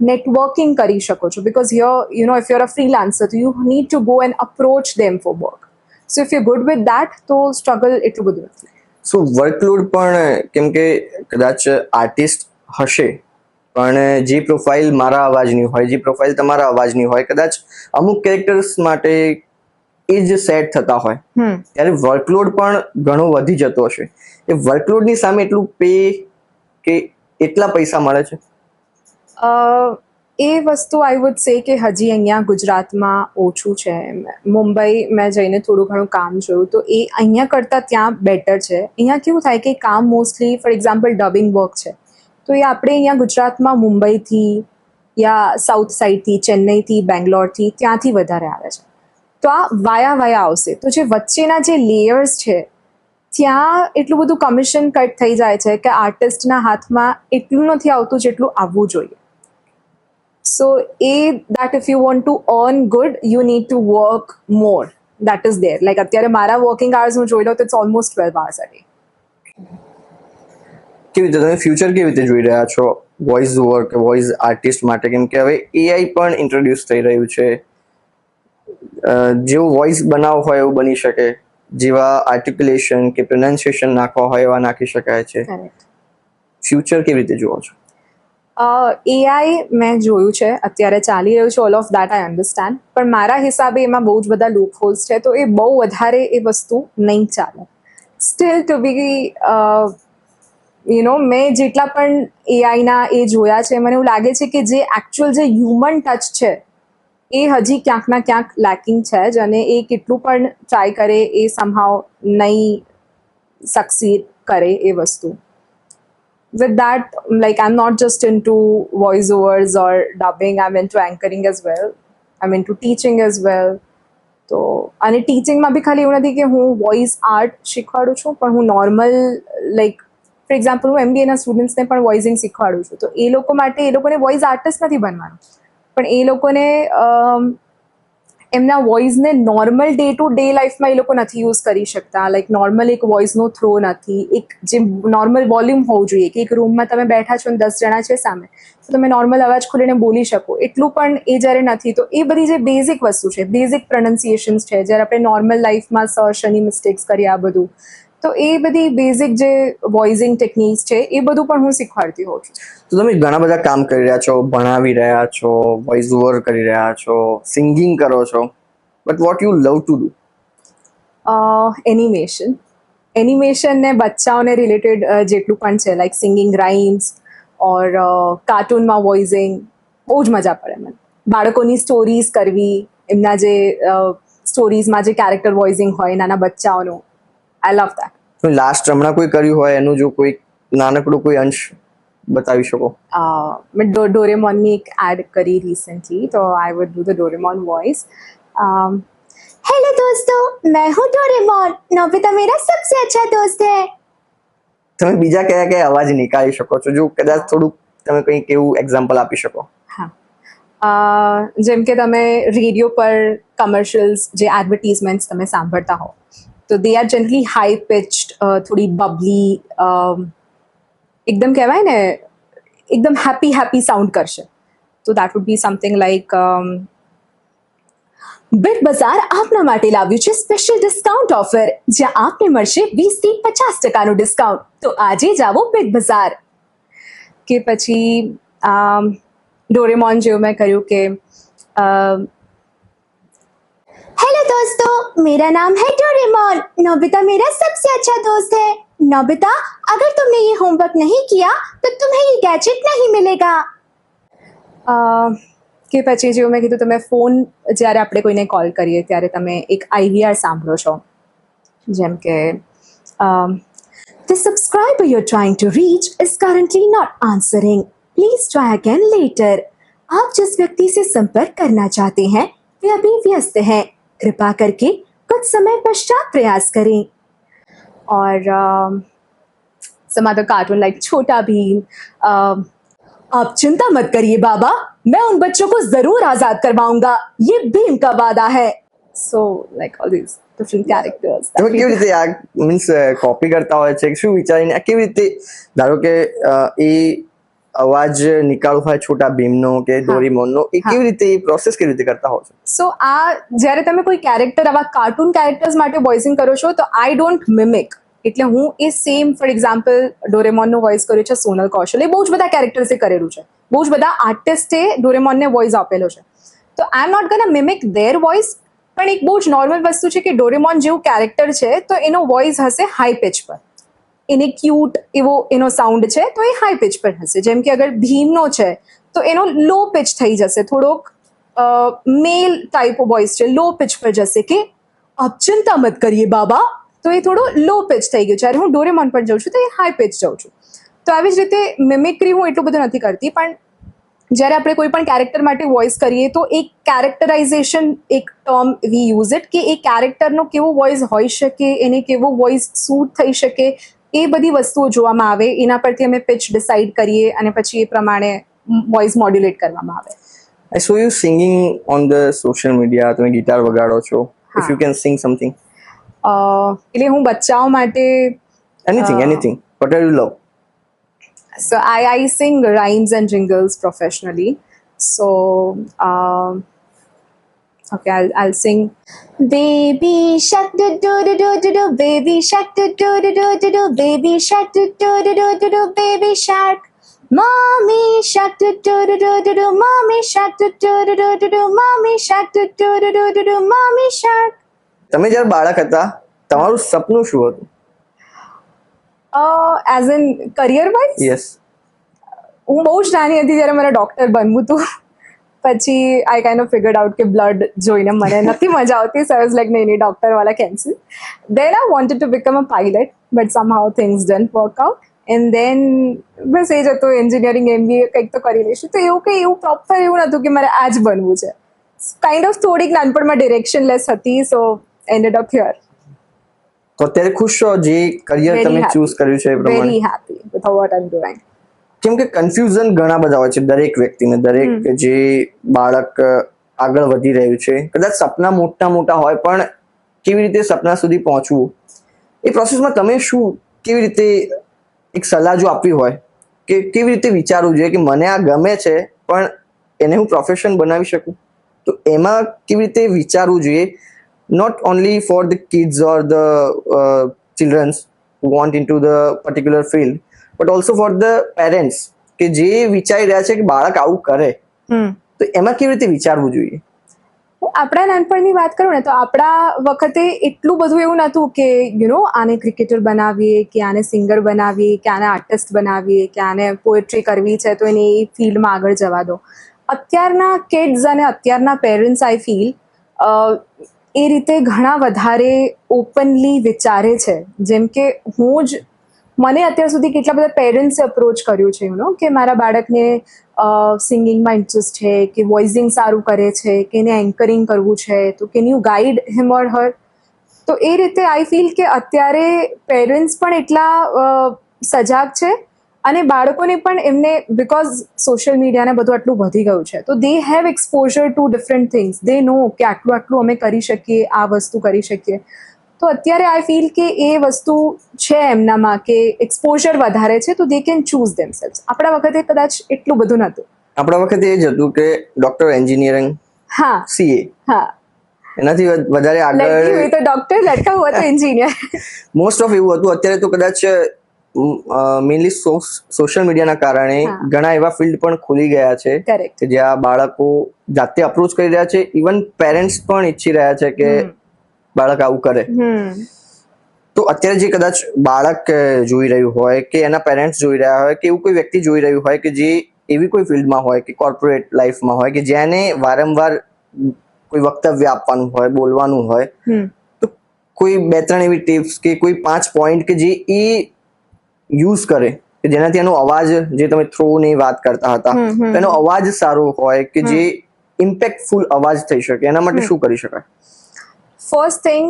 networking કરી શકો છો. Because here, if you're a freelancer, you need to go and approach them for work. So if you're good with that, તો struggle એટલું બધું નથી. સો વર્કલોડ પણ, કેમ કે કદાચ આર્ટિસ્ટ હશે પણ જે પ્રોફાઇલ મારા અવાજની હોય, જે પ્રોફાઇલ તમારા અવાજની હોય, કદાચ અમુક કેરેક્ટર્સ માટે એ જ સેટ થતા હોય, ત્યારે વર્કલોડ પણ ઘણો વધી જતો હશે. એ વર્કલોડની સામે એટલું પે કે એટલા પૈસા મળે છે? એ વસ્તુ આઈ વુડ સે કે હજી અહીંયા ગુજરાતમાં ઓછું છે. મુંબઈ મેં જઈને થોડું ઘણું કામ જોયું તો એ અહીંયા કરતાં ત્યાં બેટર છે. અહીંયા કેવું થાય કે કામ mostly for example dubbing work છે, તો એ આપણે અહીંયા ગુજરાતમાં મુંબઈથી યા સાઉથ સાઇડથી, ચેન્નઈથી, બેંગ્લોરથી ત્યાંથી વધારે આવે છે. તો આ વાયા આવશે. તો જે વચ્ચેના જે લેયર્સ છે ત્યાં એટલું બધું કમિશન કટ થઈ જાય છે કે આર્ટિસ્ટના હાથમાં એટલું નથી આવતું જેટલું આવવું જોઈએ. So that if you want to earn good, you need to work more. That is there. Like અત્યારે મારા વર્કિંગ આવર્સ હું જોઈ લઉં તો it's almost 12 hours a day. કેવી રીતે તમે ફ્યુચર કેવી રીતે જોઈ રહ્યા છો વોઇસ ઓવર કે વોઇસ આર્ટિસ્ટ માટે? કેમ કે હવે એઆઈ પણ ઇન્ટ્રોડ્યુસ થઈ રહ્યું છે. જેવું વોઇસ બનાવવો હોય એવું બની શકે, જેવા આર્ટિક્યુલેશન કે પ્રોનાઉન્સિએશન નાખવા હોય એવા નાખી શકાય છે. ફ્યુચર કેવી રીતે જુઓ છો? એઆઈ મેં જોયું છે અત્યારે ચાલી રહ્યું છે, all of that I understand. પણ મારા હિસાબે એમાં બહુ જ બધા લૂપ હોલ્સ છે, તો એ બહુ વધારે એ વસ્તુ નહીં ચાલે. સ્ટીલ ટુ બી મેં જેટલા પણ એઆઈના એ જોયા છે, મને એવું લાગે છે કે જે એકચ્યુઅલ જે હ્યુમન ટચ છે એ હજી ક્યાંક ના ક્યાંક લેકિંગ છે જ, અને એ કેટલું પણ ટ્રાય કરે એ સમહાવ નહીં સક્સીડ કરે એ વસ્તુ. With that, like I'm not just into voiceovers or dubbing, I'm into anchoring as well. I'm into teaching as well. તો અને ટીચિંગમાં બી ખાલી એવું નથી કે હું વોઇસ આર્ટ શીખવાડું છું, પણ હું નોર્મલ લાઈક ફોર એક્ઝામ્પલ હું MBAના સ્ટુડન્ટ્સને પણ વોઇસિંગ શીખવાડું છું. તો એ લોકો માટે એ લોકોને વોઇસ આર્ટિસ્ટ નથી બનવાનું, પણ એ લોકોને એમના વોઇસને નોર્મલ ડે ટુ ડે લાઈફમાં એ લોકો નથી યુઝ કરી શકતા. લાઈક નોર્મલ એક વોઇસનો થ્રો નથી, એક જે નોર્મલ વોલ્યુમ હોવું જોઈએ કે એક રૂમમાં તમે બેઠા છો અને 10 જણા છે સામે, તો તમે નોર્મલ અવાજ ખોલીને બોલી શકો, એટલું પણ એ જ્યારે નથી. તો એ બધી જે બેઝિક વસ્તુ છે, બેઝિક પ્રોનાઉન્સિએશન્સ છે, જ્યારે આપણે નોર્મલ લાઈફમાં શની મિસ્ટેક્સ કરીએ, આ બધું, તો એ બધી બેઝિક જે વોઇસિંગ ટેકનિક્સ છે એ બધું પણ હું શીખવાડતી હોઉં છું. તો તમે ઘણા બધા કામ કરી રહ્યા છો, ભણાવી રહ્યા છો, વોઇસ ઓવર કરી રહ્યા છો, સિંગિંગ કરો છો, but what you love to do? Animation ને બચ્ચાઓને રિલેટેડ જેટલું પણ છે, લાઈક સિંગિંગ રાઇમ્સ ઓર કાર્ટૂનમાં વોઇસિંગ, બહુ જ મજા પડે મને. બાળકોની સ્ટોરીઝ કરવી, એમના જે સ્ટોરીઝમાં જે કેરેક્ટર વોઇસિંગ હોય નાના બચ્ચાઓનું, આઈ લવ દેટ. લાસ્ટ હમણાં કોઈ કર્યું હોય એનું જો કોઈ નાનકડું કોઈ અંશ બતાવી શકો? મેં ડોરેમોનની એક એડ કરી રિસેન્ટલી, તો I would do the Doraemon voice. Hello दोस्तों, मैं हूँ डोरेमोन. नोबिता मेरा सबसे अच्छा दोस्त है. તમે બીજા કયા કયા અવાજ નીકાળી શકો છો? જો કદાચ થોડુંક તમે કંઈક એવું એક્ઝામ્પલ આપી શકો. જેમ કે તમે રેડિયો પર કમર્શિયલ્સ, જે એડવર્ટીઝમેન્ટ્સ તમે સાંભળતા હો, તો દે આર જનરલી હાઈ પિચ્ડ, થોડી બબલી, એકદમ કહેવાય ને એકદમ હેપી હેપી સાઉન્ડ કરશે. તો that would be something like big बाजार આપના માટે લાવ્યું છે સ્પેશિયલ ડિસ્કાઉન્ટ ઓફર, જ્યાં આપને મળશે 20 થી 50% ડિસ્કાઉન્ટ. તો આજે જ આવો બિગ બાजार. કે પછી ડોરેમોન જેવું મેં કર્યું કે हेलो दोस्तों, मेरा नाम है डोरेमोन. नोबिता मेरा सबसे अच्छा दोस्त है. नोबिता, अगर तुमने ये होमवर्क नहीं किया तो तुम्हें ये गैजेट नहीं मिलेगा. કે પછી જેવું મેં કીધું, તમે ફોન જ્યારે આપણે કોઈને કોલ કરીએ ત્યારે તમે એક IVR સાંભળો છો, જેમ કે The subscriber you're trying to reach is currently not answering. Please try again later. आप जिस व्यक्ति से संपर्क करना चाहते हैं वे अभी व्यस्त हैं. कृपा करके कुछ समय पश्चात प्रयास करें. और some other cartoon like छोटा भीम. आप चिंता मत करिए बाबा, मैं उन बच्चों को जरूर आजाद करवाऊंगा, ये भीम का वादा है. So like all these different characters. તમે કેવી રીતે આ મીન્સ કોપી કરતા હોય છે? શું વિચારીને આ કેવી રીતે, ધારો કે એ અવાજ નીકાળવો હોય છોટા ભીમનો કે ડોરેમોનનો, એ કેવી રીતે એ પ્રોસેસ કેવી રીતે કરતા હો છો? સો આ જ્યારે તમે કોઈ કેરેક્ટર, આવા કાર્ટૂન કેરેક્ટર્સ માટે વોઇસિંગ કરો છો, તો આઈ ડોન્ટ મિમિક. એટલે હું એ સેમ, ફોર એક્ઝામ્પલ ડોરેમોનનો વોઇસ કર્યો છે સોનલ કૌશલ, એ બહુ જ બધા કેરેક્ટર્સે કરેલું છે, બહુ જ બધા આર્ટિસ્ટે ડોરેમોનને વોઇસ આપેલો છે. તો I am not gonna mimic their voice. પણ એક બહુ જ નોર્મલ વસ્તુ છે કે ડોરેમોન જેવું કેરેક્ટર છે તો એનો વોઇસ હશે હાઈ પિચ પર. એને ક્યુટ એવો એનો સાઉન્ડ છે તો એ હાઈ પિચ પર હશે. જેમ કે અગર ભીમનો છે તો એનો લો પિચ થઈ જશે, થોડોક મેલ ટાઈપ વોઇસ છે, લો પિચ પર જશે કે આપ ચિંતા મત કરીએ બાબા, તો એ થોડો લો પિચ થઈ ગયું. જ્યારે હું ડોરેમોન પર જાઉં છું તો એ હાઈ પિચ જાઉં છું. તો આવી જ રીતે મિમિક્રી હું એટલું બધું નથી કરતી, પણ જ્યારે આપણે કોઈ પણ કેરેક્ટર માટે વોઇસ કરીએ તો એક કેરેક્ટરાઇઝેશન, એક ટર્મ વી યુઝ ઇટ, કે એ કેરેક્ટરનો કેવો વોઇસ હોઈ શકે, એને કેવો વોઇસ સૂટ થઈ શકે, એ બધી વસ્તુઓ જોવામાં આવે. એના પરથી અમે પિચ ડિસાઇડ કરીએ અને પછી એ પ્રમાણે વોઇસ મોડ્યુલેટ કરવામાં આવે. I saw you singing on the social media. તમે ગિટાર વગાડો છો. If you can sing something. એટલે હું બચ્ચાઓ માટે Anything. Whatever you love. So I sing rhymes and jingles professionally. So okay, I'll sing. Baby shark do do do do do do, baby shark do do do do do do, baby shark do do do do do do, baby shark. Mommy shark do do do do do do, mommy shark do do do do do do, mommy shark do do do do do do, mommy shark. તમે જ્યારે બાળક હતા તમારું સપનું શું હતું? As an career wise, yes. હું બહુ જ નાની હતી ત્યારે મારે ડૉક્ટર બનવું હતું. પછી આઈ કાઇન્ડ ઓફ ફિગર્ડ આઉટ કે બ્લડ જોઈને મને નથી મજા આવતી, સો આઈ વોઝ લાઈક નહીં, ડૉક્ટરવાળા cancel. Then I wanted to become a pilot, but somehow things don't work out. And then બસ એ જ હતું, એન્જિનિયરિંગ MBA કંઈક તો કરી લઈશું. તો એવું પ્રોપર એવું નહોતું કે મારે આ જ બનવું છે. કાઇન્ડ ઓફ થોડીક નાનપણમાં ડિરેક્શનલેસ હતી, સો એન્ડેડ અપ હિયર. તો અત્યારે ખુશ છો જે કરિયર તમે ચૂઝ કર્યું છે એ પ્રમાણે? Very happy with what I am doing. કેમ કે કન્ફ્યુઝન ઘણા બધા હોય છે દરેક વ્યક્તિને, દરેક જે બાળક આગળ વધી રહ્યું છે, કદાચ સપના મોટા હોય પણ કેવી રીતે સપના સુધી પહોંચવું, એ પ્રોસેસમાં તમે શું, કેવી રીતે એક સલાહ જો આપવી હોય કે કેવી રીતે વિચારવું જોઈએ કે મને આ ગમે છે પણ એને હું પ્રોફેશન બનાવી શકું, તો એમાં કેવી રીતે વિચારવું જોઈએ? not only for the kids or the children who want into the particular field, but also for the parents કે જે વિચારી રહ્યા છે કે બાળક આવું કરે, તો એમાં કેવી રીતે વિચારવું જોઈએ? આપણા નાનપણની વાત કરું ને તો આપણા વખતે એટલું બધું એવું નહોતું કે આને ક્રિકેટર બનાવીએ, કે આને સિંગર બનાવીએ, કે આને આર્ટિસ્ટ બનાવીએ, કે આને પોએટ્રી કરવી છે તો એને એ ફિલ્ડમાં આગળ જવા દો. અત્યારના કિડ્સ અને અત્યારના પેરેન્ટ્સ આઈ ફીલ એ રીતે ઘણા વધારે ઓપનલી વિચારે છે. જેમ કે મને અત્યાર સુધી કેટલા બધા પેરેન્ટ્સે અપ્રોચ કર્યું છે કે મારા બાળકને સિંગિંગમાં ઇન્ટરેસ્ટ છે, કે વોઇસિંગ સારું કરે છે, કે એને એન્કરિંગ કરવું છે, તો કેન યુ ગાઈડ હિમ ઓર હર. તો એ રીતે આઈ ફીલ કે અત્યારે પેરેન્ટ્સ પણ એટલા સજાગ છે અને બાળકોને પણ એમને બિકોઝ સોશિયલ મીડિયાને બધું આટલું વધી ગયું છે, તો they have exposure to different things. They know કે આટલું અમે કરી શકીએ, આ વસ્તુ કરી શકીએ. તો અત્યારે આઈ ફીલ કે એ વસ્તુ છે એમનામાં કે એક્સપોઝર વધારે છે, તો દે કેન ચૂઝ ધેમસેલ્વ્સ. આપણા વખતે કદાચ એટલું બધું નહોતું. આપણા વખતે એ જ હતું કે ડોક્ટર, એન્જિનિયરિંગ, હા સીએ, હા, એનાથી વધારે લડકી આગળ હોય તો ડોક્ટર, લડકા હોય તો એન્જિનિયર. મોસ્ટ ઓફ એવું હતું. અત્યારે તો કદાચ મેઇનલી સોશિયલ મીડિયાના કારણે હા. ઘણા એવા ફિલ્ડ પણ ખુલી ગયા છે Correct. કે જ્યાં બાળકો જાતે અપ્રોચ કરી રહ્યા છે. ઇવન પેરેન્ટ્સ પણ ઈચ્છી રહ્યા છે કે બાળક આવું કરે. તો અત્યારે જે કદાચ બાળક જોઈ રહ્યું હોય કે એના પેરેન્ટ્સ જોઈ રહ્યા હોય કે એવું કોઈ વ્યક્તિ જોઈ રહ્યું હોય કે જે એવી કોઈ ફિલ્ડમાં હોય કે કોર્પોરેટ લાઈફમાં હોય કે જેને વારંવાર કોઈ વક્તવ્ય આપવાનું હોય, બોલવાનું હોય, તો કોઈ 2-3 એવી ટિપ્સ કે કોઈ 5 પોઈન્ટ કે જે એ યુઝ કરે કે જેનાથી એનો અવાજ, જે તમે થ્રો ની વાત કરતા હતા, તો એનો અવાજ સારો હોય કે જે ઇમ્પેક્ટફુલ અવાજ થઈ શકે, એના માટે શું કરી શકાય? ફર્સ્ટ થિંગ,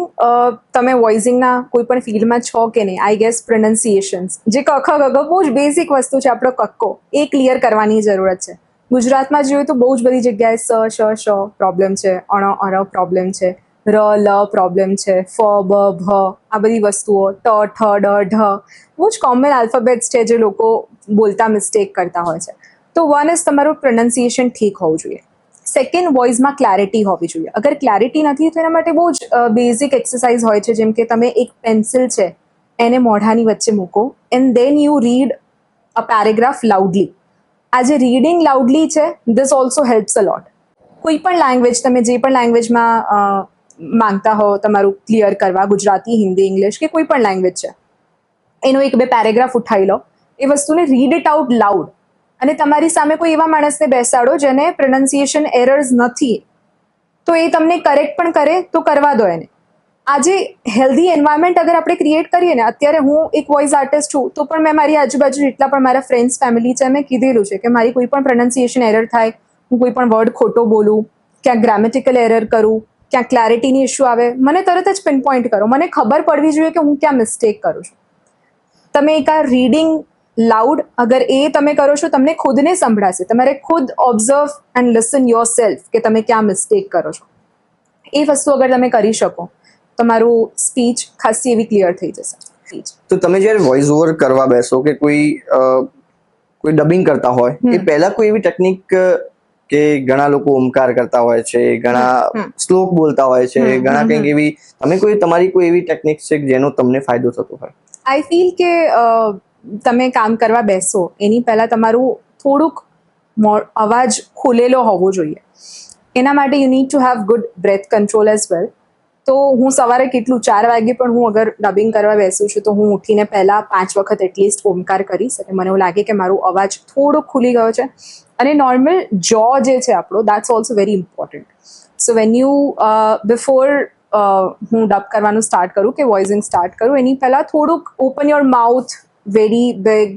તમે વોઇસિંગના કોઈ પણ ફિલ્ડમાં છો કે નહીં, આઈ ગેસ પ્રોનાઉન્સિએશન્સ, જે કખ ગગ બહુ જ બેઝિક વસ્તુ છે, આપણો કક્કો એ ક્લિયર કરવાની જરૂરત છે. ગુજરાતમાં જોઈએ તો બહુ જ બધી જગ્યાએ શ પ્રોબ્લેમ છે, અણ પ્રોબ્લેમ છે, ર લ પ્રોબ્લેમ છે, ફ બ ભ આ બધી વસ્તુઓ, ટ ઠ ડ ઢ બહુ જ કોમન આલ્ફાબેટ્સ છે જે લોકો બોલતા મિસ્ટેક કરતા હોય છે. તો વન ઇઝ તમારું પ્રોનાઉન્સિએશન ઠીક હોવું જોઈએ. સેકન્ડ, વોઇસમાં ક્લેરિટી હોવી જોઈએ. અગર ક્લેરિટી નથી તો એના માટે બહુ જ બેઝિક એક્સરસાઇઝ હોય છે, જેમ કે તમે એક પેન્સિલ છે એને મોઢાની વચ્ચે મૂકો and then you read a paragraph loudly. આ જે રીડિંગ લાઉડલી છે, this also helps a lot. કોઈ પણ લેંગ્વેજ, તમે જે પણ લેંગ્વેજમાં માંગતા હો તમારું ક્લિયર કરવા, ગુજરાતી, હિન્દી, ઇંગ્લિશ કે કોઈ પણ લેંગ્વેજ છે, એનો 1-2 પેરેગ્રાફ ઉઠાવી લો, એ વસ્તુને રીડ ઇટ આઉટ લાઉડ, અને તમારી સામે કોઈ એવા માણસને બેસાડો જેને પ્રોનાઉન્સિએશન એરર્સ નથી, તો એ તમને કરેક્ટ પણ કરે તો કરવા દો એને. આજે હેલ્ધી એન્વાયરમેન્ટ અગર આપણે ક્રિએટ કરીએ ને, અત્યારે હું એક વોઇસ આર્ટિસ્ટ છું, તો પણ મેં મારી આજુબાજુ જેટલા પણ મારા ફ્રેન્ડ્સ, ફેમિલી છે, મેં કીધેલું છે કે મારી કોઈ પણ પ્રોનાઉન્સિએશન એરર થાય, હું કોઈ પણ વર્ડ ખોટો બોલું, ક્યાંક ગ્રામેટિકલ એરર કરું, ક્યાંક ક્લેરિટીની ઇશ્યુ આવે, મને તરત જ પિન પોઈન્ટ કરો. મને ખબર પડવી જોઈએ કે હું ક્યાં મિસ્ટેક કરું છું. તમે એક આ રીડિંગ લાઉડ અગર એ તમે કરો છો, તમને ખુદને સંભળાશે. તમારે ખુદ observe and listen your self કે તમે ક્યાં મિસ્ટેક કરો છો. એ વસ્તુ અગર તમે કરી શકો, તમારું સ્પીચ ખાસી એવી ક્લિયર થઈ જશે. તો તમે જ્યારે વોઇસ ઓવર કરવા બેસો કે કોઈ ડબિંગ કરતા હોય, એ પહેલા કોઈ એવી ટેકનિક કે ઘણા લોકો ઓમકાર કરતા હોય છે, ઘણા શ્લોક બોલતા હોય છે, ઘણા કંઈક એવી, તમારી કોઈ એવી ટેકનિક છે જેનો તમને ફાયદો થતો હોય? આઈ ફીલ કે તમે કામ કરવા બેસો એની પહેલાં તમારું થોડુંક અવાજ ખુલેલો હોવો જોઈએ. એના માટે you need to have good breath control as well. તો હું સવારે 4 વાગે પણ હું અગર ડબિંગ કરવા બેસું છું, તો હું ઉઠીને પહેલાં 5 વખત એટલીસ્ટ ઓમકાર કરીશ, અને મને એવું લાગે કે મારો અવાજ થોડો ખુલી ગયો છે. અને નોર્મલ જો જે છે આપણો, that's also very important. So when you before હું ડબ કરવાનું સ્ટાર્ટ કરું કે વોઇસિંગ સ્ટાર્ટ કરું, એની પહેલાં થોડુંક open your mouth very big,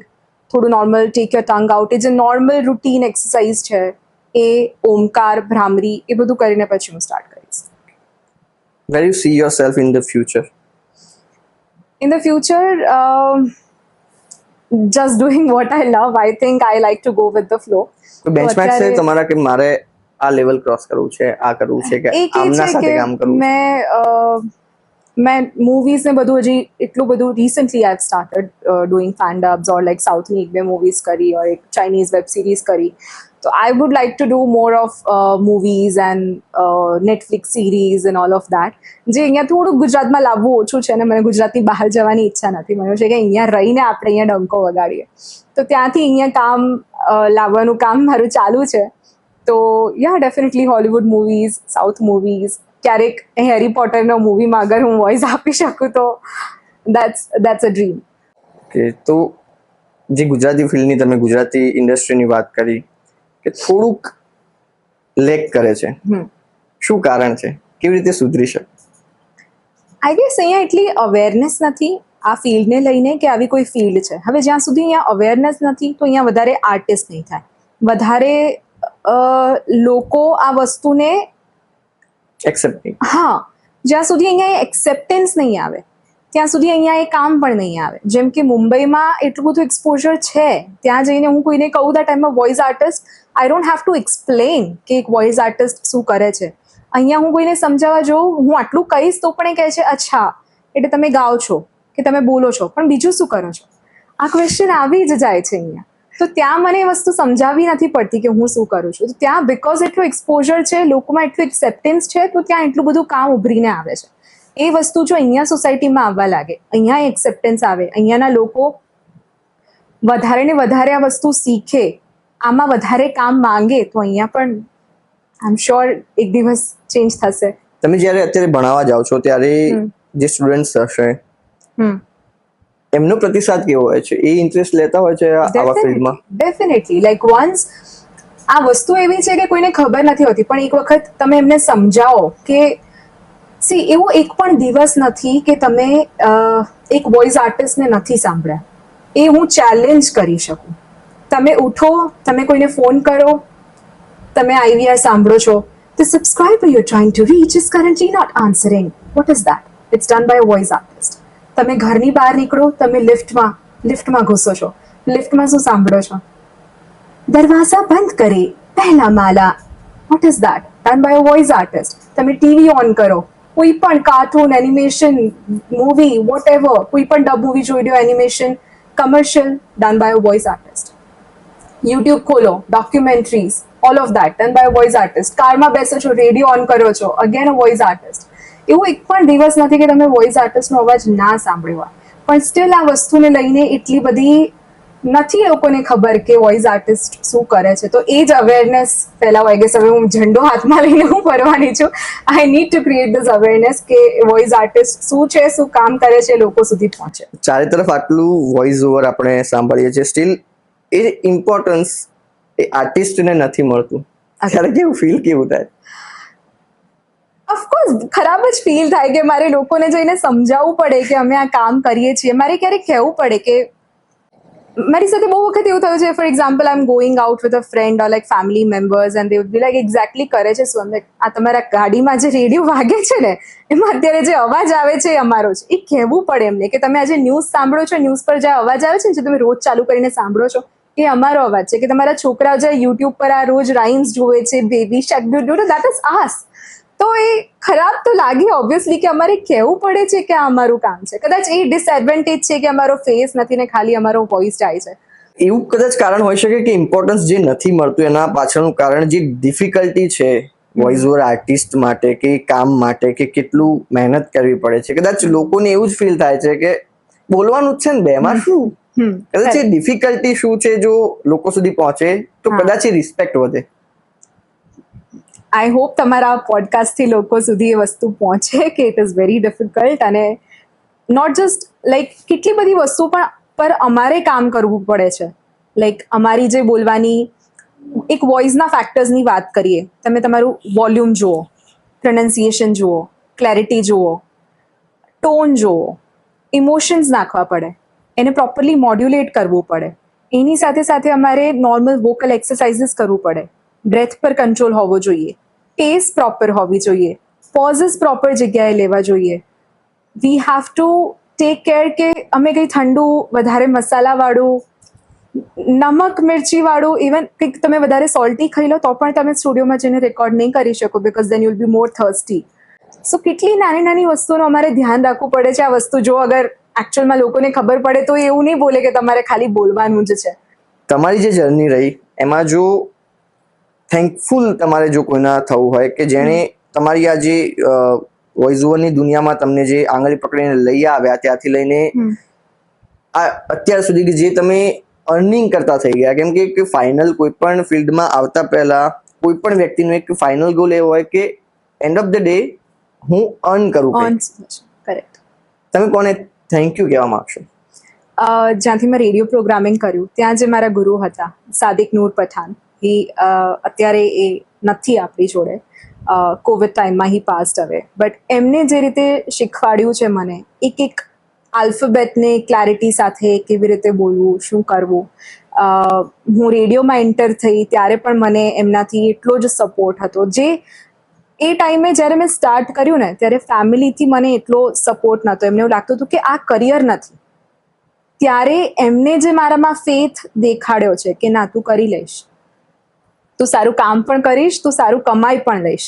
થોડું normal, take your tongue out. એ જે નોર્મલ રૂટીન એક્સરસાઇઝ છે, એ ઓમકાર, ભ્રામરી, એ બધું કરીને પછી હું સ્ટાર્ટ કરીશ. Where you see yourself in the future? In the future, just doing what I love. I think I like to go with the flow. કોઈ benchmark છે તમારા કે મારે આ લેવલ ક્રોસ કરવું છે, આ કરવું છે, કે આમના સાથે કામ કરવું છે? મેં મૂવીઝ ને બધું હજી એટલું બધું recently I have started doing fan dubs, or like સાઉથની 1-2 મૂવીઝ કરી, ઓર એક ચાઇનીઝ વેબ સિરીઝ કરી. તો I would like to do more of movies end Netflix series and all of that, જે અહીંયા થોડુંક ગુજરાતમાં લાવવું ઓછું છે, અને મને ગુજરાતની બહાર જવાની ઈચ્છા નથી. મને છે કે અહીંયા રહીને આપણે અહીંયા ડંકો વગાડીએ, તો ત્યાંથી અહીંયા કામ લાવવાનું કામ મારું ચાલુ છે. તો yeah, definitely Hollywood movies, South movies, ક્યારેક હેરી પોટરનો મૂવીમાં અગર હું વોઇસ આપી શકું તો દેટ્સ અ ડ્રીમ. કે તો જે ગુજરાતી ફિલ્મની, તમે ગુજરાતી ઇન્ડસ્ટ્રીની વાત કરી, કે થોડુંક લેક કરે છે, હમ શું કારણ છે, કેવી રીતે સુધરી શકે? આઈ ગેસ અહીંયા એટલી અવેરનેસ નથી આ ફિલ્ડને લઈને કે આવી કોઈ ફિલ્ડ છે. હવે જ્યાં સુધી અહીંયા અવેરનેસ નથી તો અહીંયા વધારે આર્ટિસ્ટ નહીં થાય, વધારે લોકો આ વસ્તુને એક્સેપ્ટિંગ. હા, જ્યાં સુધી અહીંયા એક્સેપ્ટન્સ નહીં આવે ત્યાં સુધી અહીંયા એ કામ પણ નહીં આવે. જેમ કે મુંબઈમાં એટલું બધું એક્સપોઝર છે, ત્યાં જઈને હું કોઈને કહું ધ ટાઈમમાં voice artist, I don't have to explain કે એક વોઇસ આર્ટિસ્ટ શું કરે છે. અહીંયા હું કોઈને સમજાવવા જાઉં, હું આટલું કહીશ તો પણ એ કહે છે અચ્છા એટલે તમે ગાઓ છો કે તમે બોલો છો, પણ બીજું શું કરો છો? આ ક્વેશ્ચન આવી જ જાય છે અહીંયા. તો ત્યાં મને એ વસ્તુ સમજાવવી નથી પડતી કે હું શું કરું છું. તો ત્યાં બિકોઝ એટલું એક્સપોઝર છે, લોકોમાં એટલું એક્સેપ્ટન્સ છે, તો ત્યાં એટલું બધું કામ ઉભરીને આવે છે. એ વસ્તુ જો અહીંયા સોસાયટીમાં આવવા લાગે, અહીંયા એક્સેપ્ટન્સ આવે, અહીંયાના લોકો વધારે ને વધારે આ વસ્તુ શીખે, આમાં વધારે કામ માંગે, તો અહીંયા પણ આઈ એમ શ્યોર એક દિવસ ચેન્જ થશે. તમે જ્યારે અત્યારે ભણાવવા જાઓ છો ત્યારે જે સ્ટુડન્ટ્સ હશે એમનો પ્રતિસાદ કેવો હોય છે? એ ઇન્ટરેસ્ટ લેતા હોય છે આવા ફિલ્ડમાં? ડેફિનેટલી. લાઈક વન્સ આ વસ્તુ એવી છે કે કોઈને ખબર નથી હોતી, પણ એક વખત તમે એમને સમજાવો કે સી એવો એક પણ દિવસ નથી કે તમે એક વોઇસ આર્ટિસ્ટને નથી સાંભળ્યા. એ હું ચેલેન્જ કરી શકું. તમે ઉઠો, તમે કોઈને ફોન કરો, તમે IVR સાંભળો છો, the subscriber you're trying to reach is currently not answering. What is that? It's done by a voice artist. તમે ઘરની બહાર નીકળો, તમે લિફ્ટમાં ઘૂસો છો, લિફ્ટમાં શું સાંભળો છો? દરવાજા બંધ કરે પહેલા માલા. What is that? Done by a voice artist. તમે ટીવી ઓન કરો, કોઈ પણ કાર્ટૂન, એનિમેશન, મૂવી, વોટએવર, કોઈ પણ ડબ મૂવી જોઈ લો, animation, commercial, done by a voice artist. YouTube ખોલો, documentaries, all of that done by a voice artist. કારમાં બેસો છો, રેડિયો ઓન કરો છો, અગેન અ વોઇસ આર્ટિસ્ટ. એવું એક પણ દિવસ નથી કે તમે વોઇસ આર્ટિસ્ટનો અવાજ ના સાંભળ્યો હોય. પણ સ્ટીલ આ વસ્તુને લઈને એટલી બધી નથી લોકોને ખબર કે વોઇસ આર્ટિસ્ટ શું કરે છે. તો એ જ અવેરનેસ ફેલાવો. આઈ ગેસ હવે હું ઝંડો હાથમાં લઈને હું ફરવાની છું. આઈ need to create this awareness કે વોઇસ આર્ટિસ્ટ શું છે, શું કામ કરે છે, લોકો સુધી પહોંચે. ચારે તરફ આટલું વોઇસ ઓવર આપણે સાંભળીએ છીએ, સ્ટીલ એ ઇમ્પોર્ટન્સ એ આર્ટિસ્ટને નથી મળતું. ત્યારે કેવું ફીલ કેવું થાય? ઓફકોર્સ ખરાબ જ ફીલ થાય કે મારે લોકોને જઈને સમજાવવું પડે કે અમે આ કામ કરીએ છીએ. મારે ક્યારેક કહેવું પડે કે મારી સાથે બહુ વખત એવું થયું છે. For example, I am going out with a friend or like family members and they would be like exactly કરે છે શું? આ તમારા ગાડીમાં જે રેડિયો વાગે છે ને, એમાં અત્યારે જે અવાજ આવે છે એ અમારો છે. એ કહેવું પડે એમને કે તમે આજે ન્યૂઝ સાંભળો છો, ન્યૂઝ પર જે અવાજ આવે છે ને, જે તમે રોજ ચાલુ કરીને સાંભળો છો, એ અમારો અવાજ છે. કે તમારા છોકરાઓ જે યુટ્યુબ પર આ રોજ રાઇમ્સ જોવે છે, બેબી શાર્ક, દેટ ઇઝ આસ. તો એ ખરાબ તો લાગે ઓબ્વિયસલી કે અમારે કહેવું પડે છે કે આ અમારું કામ છે. કદાચ એ ડિસએડવાન્ટેજ છે કે અમારો ફેસ નથી ને ખાલી અમારો વોઇસ જાય છે. એવું કદાચ કારણ હોઈ શકે કે ઇમ્પોર્ટન્સ જે નથી મળતું એના પાછળનું કારણ જે ડિફિકલ્ટી છે વોઇસ ઓવર આર્ટિસ્ટ માટે કે કામ માટે કે કેટલું મહેનત કરવી પડે છે. કદાચ લોકોને એવું જ ફીલ થાય છે કે બોલવાનું જ છે ને, બેમાં શું? કદાચ એ ડિફિકલ્ટી શું છે જો લોકો સુધી પહોંચે તો કદાચ એ રિસ્પેક્ટ વધે. આઈ હોપ તમારા પોડકાસ્ટથી લોકો સુધી એ વસ્તુ પહોંચે કે ઇટ ઇઝ વેરી ડિફિકલ્ટ. અને નોટ જસ્ટ લાઈક કેટલી બધી વસ્તુ પર અમારે કામ કરવું પડે છે. લાઈક અમારી જે બોલવાની એક વોઇસના ફેક્ટર્સની વાત કરીએ, તમે તમારું વોલ્યુમ જુઓ, પ્રોનાઉન્સિએશન જુઓ, ક્લેરિટી જુઓ, ટોન જુઓ, ઇમોશન્સ નાખવા પડે, એને પ્રોપરલી મોડ્યુલેટ કરવું પડે. એની સાથે સાથે અમારે નોર્મલ વોકલ એક્સરસાઇઝીસ કરવું પડે. બ્રેથ પર કંટ્રોલ હોવો જોઈએ, પેસ પ્રોપર હોવી જોઈએ, પોઝિસ પ્રોપર જગ્યાએ લેવા જોઈએ. We have to take care કે અમે કંઈ ઠંડુ, વધારે મસાલાવાળું, નમક મિર્ચીવાળું, ઇવન કંઈક તમે વધારે સોલ્ટી ખાઈ લો તો પણ તમે સ્ટુડિયોમાં જઈને રેકોર્ડ નહીં કરી શકો, because then you will be more thirsty. So કેટલી નાની નાની વસ્તુનું અમારે ધ્યાન રાખવું પડે છે. આ વસ્તુ જો અગર એકચ્યુઅલમાં લોકોને ખબર પડે તો એવું નહીં બોલે કે તમારે ખાલી બોલવાનું જ છે. તમારી જે જર્ની રહી એમાં જો થેન્કફુલ તમારે જો કોઈના થવું હોય કે જેણે તમારી આ જે વોઇસ ઓવરની દુનિયામાં તમને જે આંગળી પકડીને લઈ આવ્યા ત્યાંથી લઈને આ અત્યાર સુધી કે જે તમે અર્નિંગ કરતા થઈ ગયા, કેમ કે એક ફાઇનલ કોઈ પણ ફિલ્ડમાં આવતા પહેલા કોઈ પણ વ્યક્તિનો એક ફાઇનલ ગોલ એવો હોય કે એન્ડ ઓફ ધ ડે હું અર્ન કરું. કરેક્ટ. તમે કોને થેન્ક યુ કહેવા માંગશો? જ્યાંથી મેં રેડિયો પ્રોગ્રામિંગ કર્યું ત્યાં જે મારા ગુરુ હતા સાદિક નૂર પઠાન, એ અત્યારે એ નથી આપણી જોડે, કોવિડ ટાઈમમાં હી પાસ્ડ અવે, બટ એમને જે રીતે શીખવાડ્યું છે મને એક આલ્ફાબેટને ક્લેરિટી સાથે કેવી રીતે બોલવું, શું કરવું. હું રેડિયોમાં એન્ટર થઈ ત્યારે પણ મને એમનાથી એટલો જ સપોર્ટ હતો. જે એ ટાઈમે જ્યારે મેં સ્ટાર્ટ કર્યું ને ત્યારે ફેમિલીથી મને એટલો સપોર્ટ નહોતો. એમને એવું લાગતું હતું કે આ કરિયર નથી. ત્યારે એમને જે મારામાં ફેથ દેખાડ્યો છે કે ના તું કરી લઈશ, તું સારું કામ પણ કરીશ, તું સારું કમાઈ પણ લઈશ,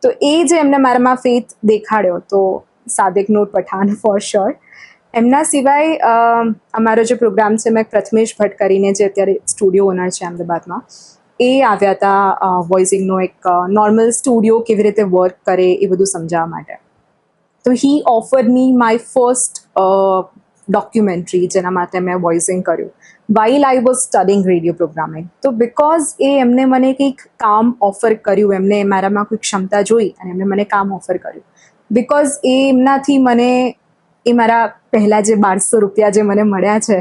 તો એ જે એમને મારામાં ફેથ દેખાડ્યો તો સાદિક નૂર પઠાણ ફોર શ્યોર. એમના સિવાય અમારો જે પ્રોગ્રામ છે, મેં પ્રથમેશ ભટ્ટ કરીને જે અત્યારે સ્ટુડિયો ઓનર છે અમદાવાદમાં, એ આવ્યા હતા વોઇસિંગનો એક નોર્મલ સ્ટુડિયો કેવી રીતે વર્ક કરે એ બધું સમજાવવા માટે. તો he offered me my first documentary જેના માટે મેં વોઇસિંગ કર્યું while I was studying radio programming. તો બિકોઝ એમને મને કંઈક કામ ઓફર કર્યું, એમને મારામાં કોઈ ક્ષમતા જોઈ અને એમને મને કામ ઓફર કર્યું. બિકોઝ એમનાથી મને એ મારા પહેલાં જે 1200 રૂપિયા જે મને મળ્યા છે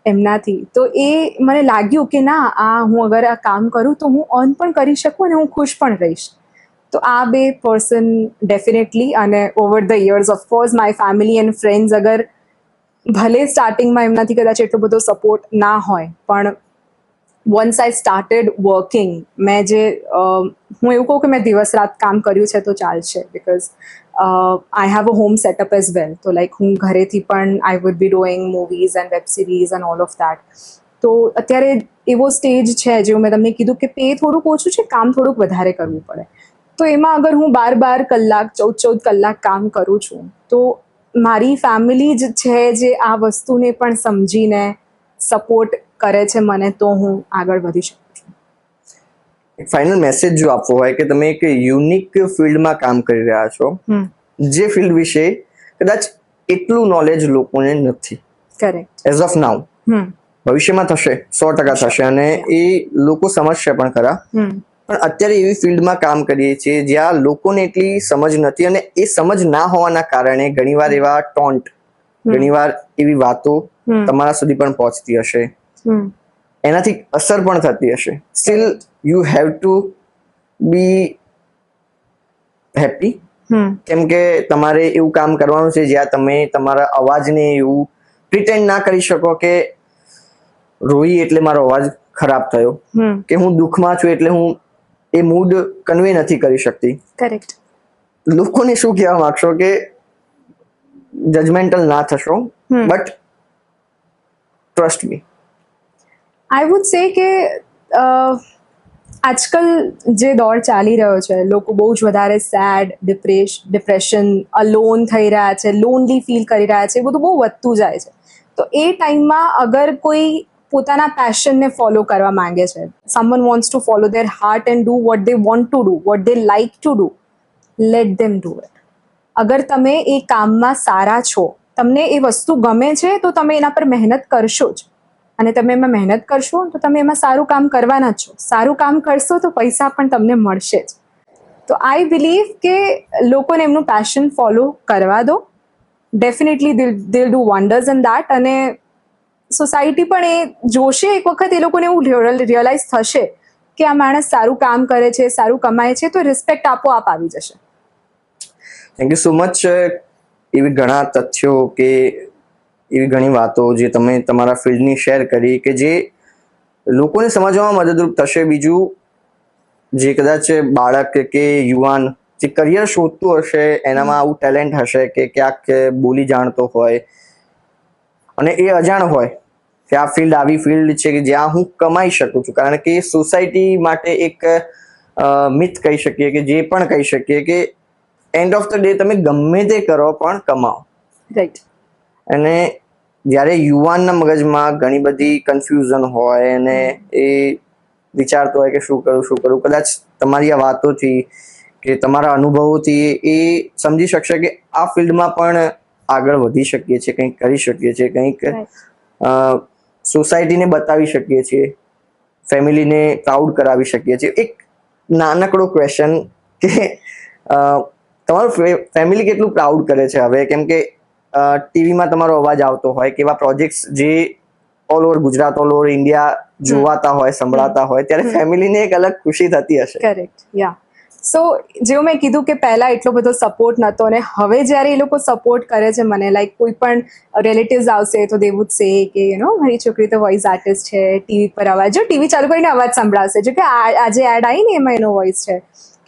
એમનાથી, તો એ મને લાગ્યું કે ના હું અગર આ કામ કરું તો હું અર્ન પણ કરી શકું અને હું ખુશ પણ રહીશ. તો આ બે પર્સન ડેફિનેટલી, અને over the years of course my family and friends, અગર ભલે સ્ટાર્ટિંગમાં એમનાથી કદાચ એટલો બધો સપોર્ટ ના હોય, પણ વન્સ આઈ સ્ટાર્ટેડ વર્કિંગ, મેં જે હું એવું કહું કે મેં દિવસ રાત કામ કર્યું છે તો ચાલશે, because I have a home setup as well. તો લાઈક હું ઘરેથી પણ I would be doing movies end web series and all of that. તો અત્યારે એવો સ્ટેજ છે જેવું મેં તમને કીધું કે પે થોડુંક ઓછું છે, કામ થોડુંક વધારે કરવું પડે. તો એમાં અગર હું 12 કલાક 14 કલાક કામ કરું છું, તો મારી ફેમિલી જ છે જે આ વસ્તુને પણ સમજીને સપોર્ટ કરે છે મને, તો હું આગળ વધી શકું છું. ફાઇનલ મેસેજ જો આપવો હોય કે તમે એક યુનિક ફિલ્ડમાં કામ કરી રહ્યા છો, જે ફિલ્ડ વિશે કદાચ એટલું નોલેજ લોકોને નથી, કરેક્ટ, એઝ ઓફ નાઉ, ભવિષ્યમાં થશે, 100% થશે, અને એ લોકો સમજશે પણ ખરા. પણ અત્યારે એવી ફિલ્ડમાં કામ કરીએ છીએ જ્યાં લોકોને એટલી સમજ નથી, અને એ સમજ ના હોવાના કારણે ઘણીવાર એવા ટોન્ટ, ઘણીવાર એવી વાતો તમારા સુધી પણ પહોંચતી હશે, એનાથી અસર પણ થતી હશે. Steel you have to B happy, કેમ કે તમારે એવું કામ કરવાનું છે જ્યાં તમે તમારા અવાજને એવું પ્રિટેન્ડ ના કરી શકો કે રોઈ એટલે મારો અવાજ ખરાબ થયો, કે હું દુઃખમાં છું એટલે હું એ મૂડ કન્વે નથી કરી શકતી. કરેક્ટ. લોકોને શું કહેવા માંગશો કે જજમેન્ટલ ના થશો, but trust me, I would say કે આજકાલ જે દોર ચાલી રહ્યો છે, લોકો બહુ જ વધારે સેડ, ડિપ્રેશન, અલોન થઈ રહ્યા છે, લોનલી ફીલ કરી રહ્યા છે, એ બધું બહુ વધતું જાય છે. તો એ ટાઈમમાં અગર કોઈ પોતાના પેશનને ફોલો કરવા માંગે છે, someone wants to follow there heart and do what they want to do, what they like to do, late them do it. અગર તમે એ કામમાં સારા છો, તમને એ વસ્તુ ગમે છે, તો તમે એના પર મહેનત કરશો જ, અને તમે એમાં મહેનત કરશો તો તમે એમાં સારું કામ કરવાના જ છો. સારું કામ કરશો તો પૈસા પણ તમને મળશે જ. તો આઈ બિલીવ કે લોકોને એમનું પેશન ફોલો કરવા દો, ડેફિનેટલી દિલ ડુ વન્ડર્સ ઇન દેટ. અને સોસાયટી પણ એ જોશે એક વખત, એ લોકોને એવું રિયલાઇઝ થશે કે આ માણસ સારું કામ કરે છે, સારું કમાય છે, તો રિસ્પેક્ટ આપોઆપ આવી જશે. Thank you so much. એવી ઘણા તથ્યો કે એવી ઘણી વાતો જે તમે તમારા ફિલ્ડની શેર કરી કે જે લોકોને સમજવામાં મદદરૂપ થશે. બીજું, જે કદાચ બાળક કે યુવાન જે કરિયર શોધતું હશે, એનામાં આવું ટેલેન્ટ હશે કે ક્યાંક બોલી જાણતો હોય અને એ અજાણ હોય કે આ ફિલ્ડ આવી ફિલ્ડ છે કે જ્યાં હું કમાઈ શકું છું, કારણ કે સોસાયટી માટે એક મિથ કહી શકીએ કે જે પણ કહી શકીએ કે એન્ડ ઓફ ધ ડે તમે ગમે તે કરો પણ કમાઓ. રાઈટ. અને જ્યારે યુવાનના મગજમાં ઘણી બધી કન્ફ્યુઝન હોય અને એ વિચારતો હોય કે શું કરું, કદાચ તમારી આ વાતોથી કે તમારા અનુભવોથી એ સમજી શકશે કે આ ફિલ્ડમાં પણ આગળ વધી શકીએ છીએ, કંઈક કરી શકીએ છીએ, કંઈક સોસાયટીને બતાવી શકીએ છીએ, ફેમિલીને પ્રાઉડ કરાવી શકીએ છીએ. એક નાનકડો ક્વેશ્ચન કે તમારું ફેમિલી કેટલું પ્રાઉડ કરે છે હવે, કેમ કે ટીવીમાં તમારો અવાજ આવતો હોય, કેવા પ્રોજેક્ટ્સ જે all over Gujarat, all over India જોવાતા હોય, સંભળાતા હોય, ત્યારે ફેમિલીને એક અલગ ખુશી થતી હશે. કરેક્ટ, યા. સો જેવું મેં કીધું કે પહેલા એટલો બધો સપોર્ટ નહોતો, અને હવે જ્યારે એ લોકો સપોર્ટ કરે છે મને, લાઈક કોઈ પણ રિલેટિવ્સ આવશે તો દે વુડ સે કે મારી છોકરી તો વોઇસ આર્ટિસ્ટ છે, ટીવી પર અવાજ, જો ટીવી ચાલુ કરીને અવાજ સંભળાવશે, જો કે આજે એડ આવી ને એમાં એનો વોઇસ છે,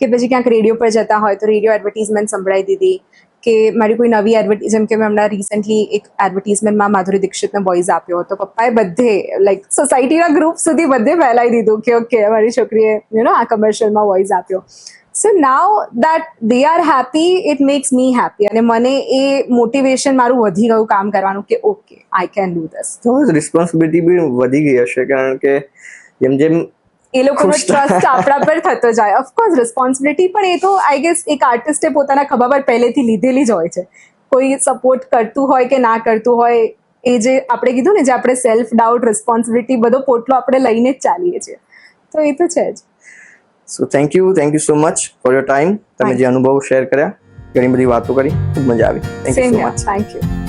કે પછી ક્યાંક રેડિયો પર જતા હોય તો રેડિયો એડવર્ટીઝમેન્ટ સંભળાવી દીધી, કે મારી કોઈ નવી જેમ કે મેં હમણાં રિસેન્ટલી એક એડવર્ટીઝમેન્ટમાં માધુરી દીક્ષિતને વોઇસ આપ્યો હતો, પપ્પાએ બધે લાઈક સોસાયટીના ગ્રુપ સુધી બધે ફેલાવી દીધું કે ઓકે મારી છોકરીએ આ કમર્શિયલમાં વોઇસ આપ્યો. So now that they are happy, it makes me happy, અને મને એ મોટિવેશન મારું વધી ગયું કામ કરવાનું કે okay I can do this. તો રિસ્પોન્સિબિલિટી બી વધી ગઈ હશે, કારણ કે જેમ જેમ એ લોકોનો ટ્રસ્ટ આપણા પર થતો જાય. ઓફકોર્સ રિસ્પોન્સિબિલિટી પણ એ તો આઈ ગેસ એક આર્ટિસ્ટે પોતાના ખભા પર પહેલેથી લીધેલી જ હોય છે. કોઈ સપોર્ટ કરતું હોય કે ના કરતું હોય, એ જે આપણે કીધું ને, જે આપણે સેલ્ફ ડાઉટ, રિસ્પોન્સિબિલિટી બધો પોટલો આપણે લઈને જ ચાલીએ છીએ, તો એ તો છે જ. So thank you so much for your time. તમે જે અનુભવ શેર કર્યા, ઘણી બધી વાતો કરી, ખૂબ મજા આવી. Thank you so much. Thank you.